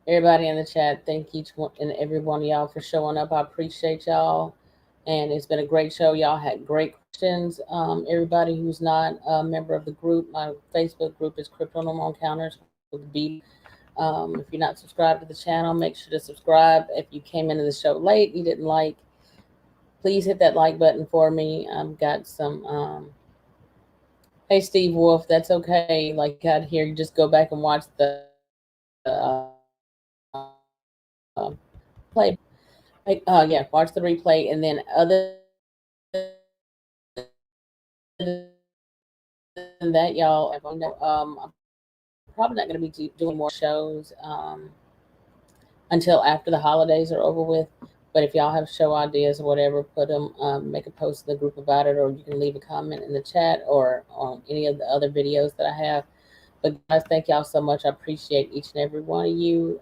Everybody in the chat, thank each one and every one of y'all for showing up. I appreciate y'all. And it's been a great show. Y'all had great questions. Everybody who's not a member of the group, my Facebook group is Crypto Normal Encounters with B. If you're not subscribed to the channel, make sure to subscribe. If you came into the show late, you didn't like, please hit that like button for me. I've got some. Hey, Steve Wolf, that's okay. Like out here, you just go back and watch the play. Yeah, watch the replay, and then other than that, y'all, I'm probably not going to be doing more shows until after the holidays are over with. But if y'all have show ideas or whatever, put them, make a post in the group about it, or you can leave a comment in the chat or on any of the other videos that I have. But guys, thank y'all so much. I appreciate each and every one of you.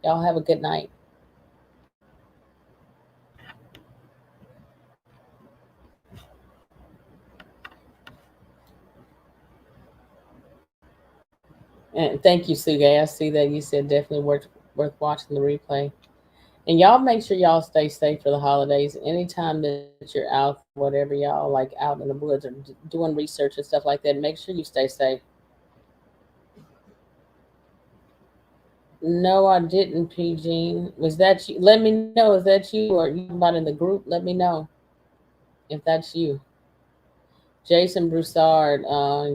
Y'all have a good night. And thank you, Suge. I see that you said definitely worth watching the replay. And y'all make sure y'all stay safe for the holidays. Anytime that you're out, whatever y'all like out in the woods or doing research and stuff like that, make sure you stay safe. No, I didn't, PG. Was that you? Let me know. Is that you or you about in the group? Let me know if that's you. Jason Broussard,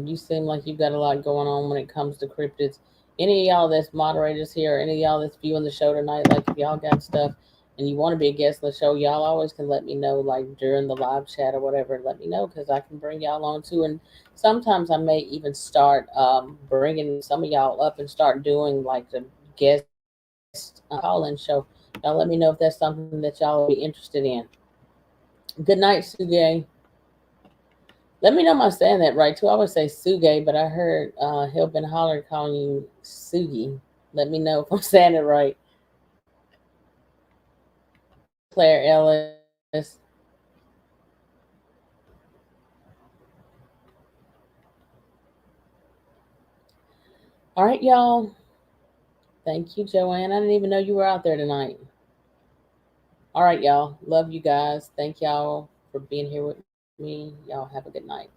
you seem like you've got a lot going on when it comes to cryptids. Any of y'all that's moderators here, or any of y'all that's viewing the show tonight, like if y'all got stuff and you want to be a guest on the show, y'all always can let me know, like during the live chat or whatever. Let me know because I can bring y'all on too. And sometimes I may even start bringing some of y'all up and start doing like the guest call-in show. Y'all let me know if that's something that y'all would be interested in. Good night, Suge. Let me know if I'm saying that right too. I always say Suge, but I heard Hillbin Holler calling you Sugi. Let me know if I'm saying it right. Claire Ellis. All right, y'all. Thank you, Joanne. I didn't even know you were out there tonight. All right, y'all. Love you guys. Thank y'all for being here with me. Y'all have a good night.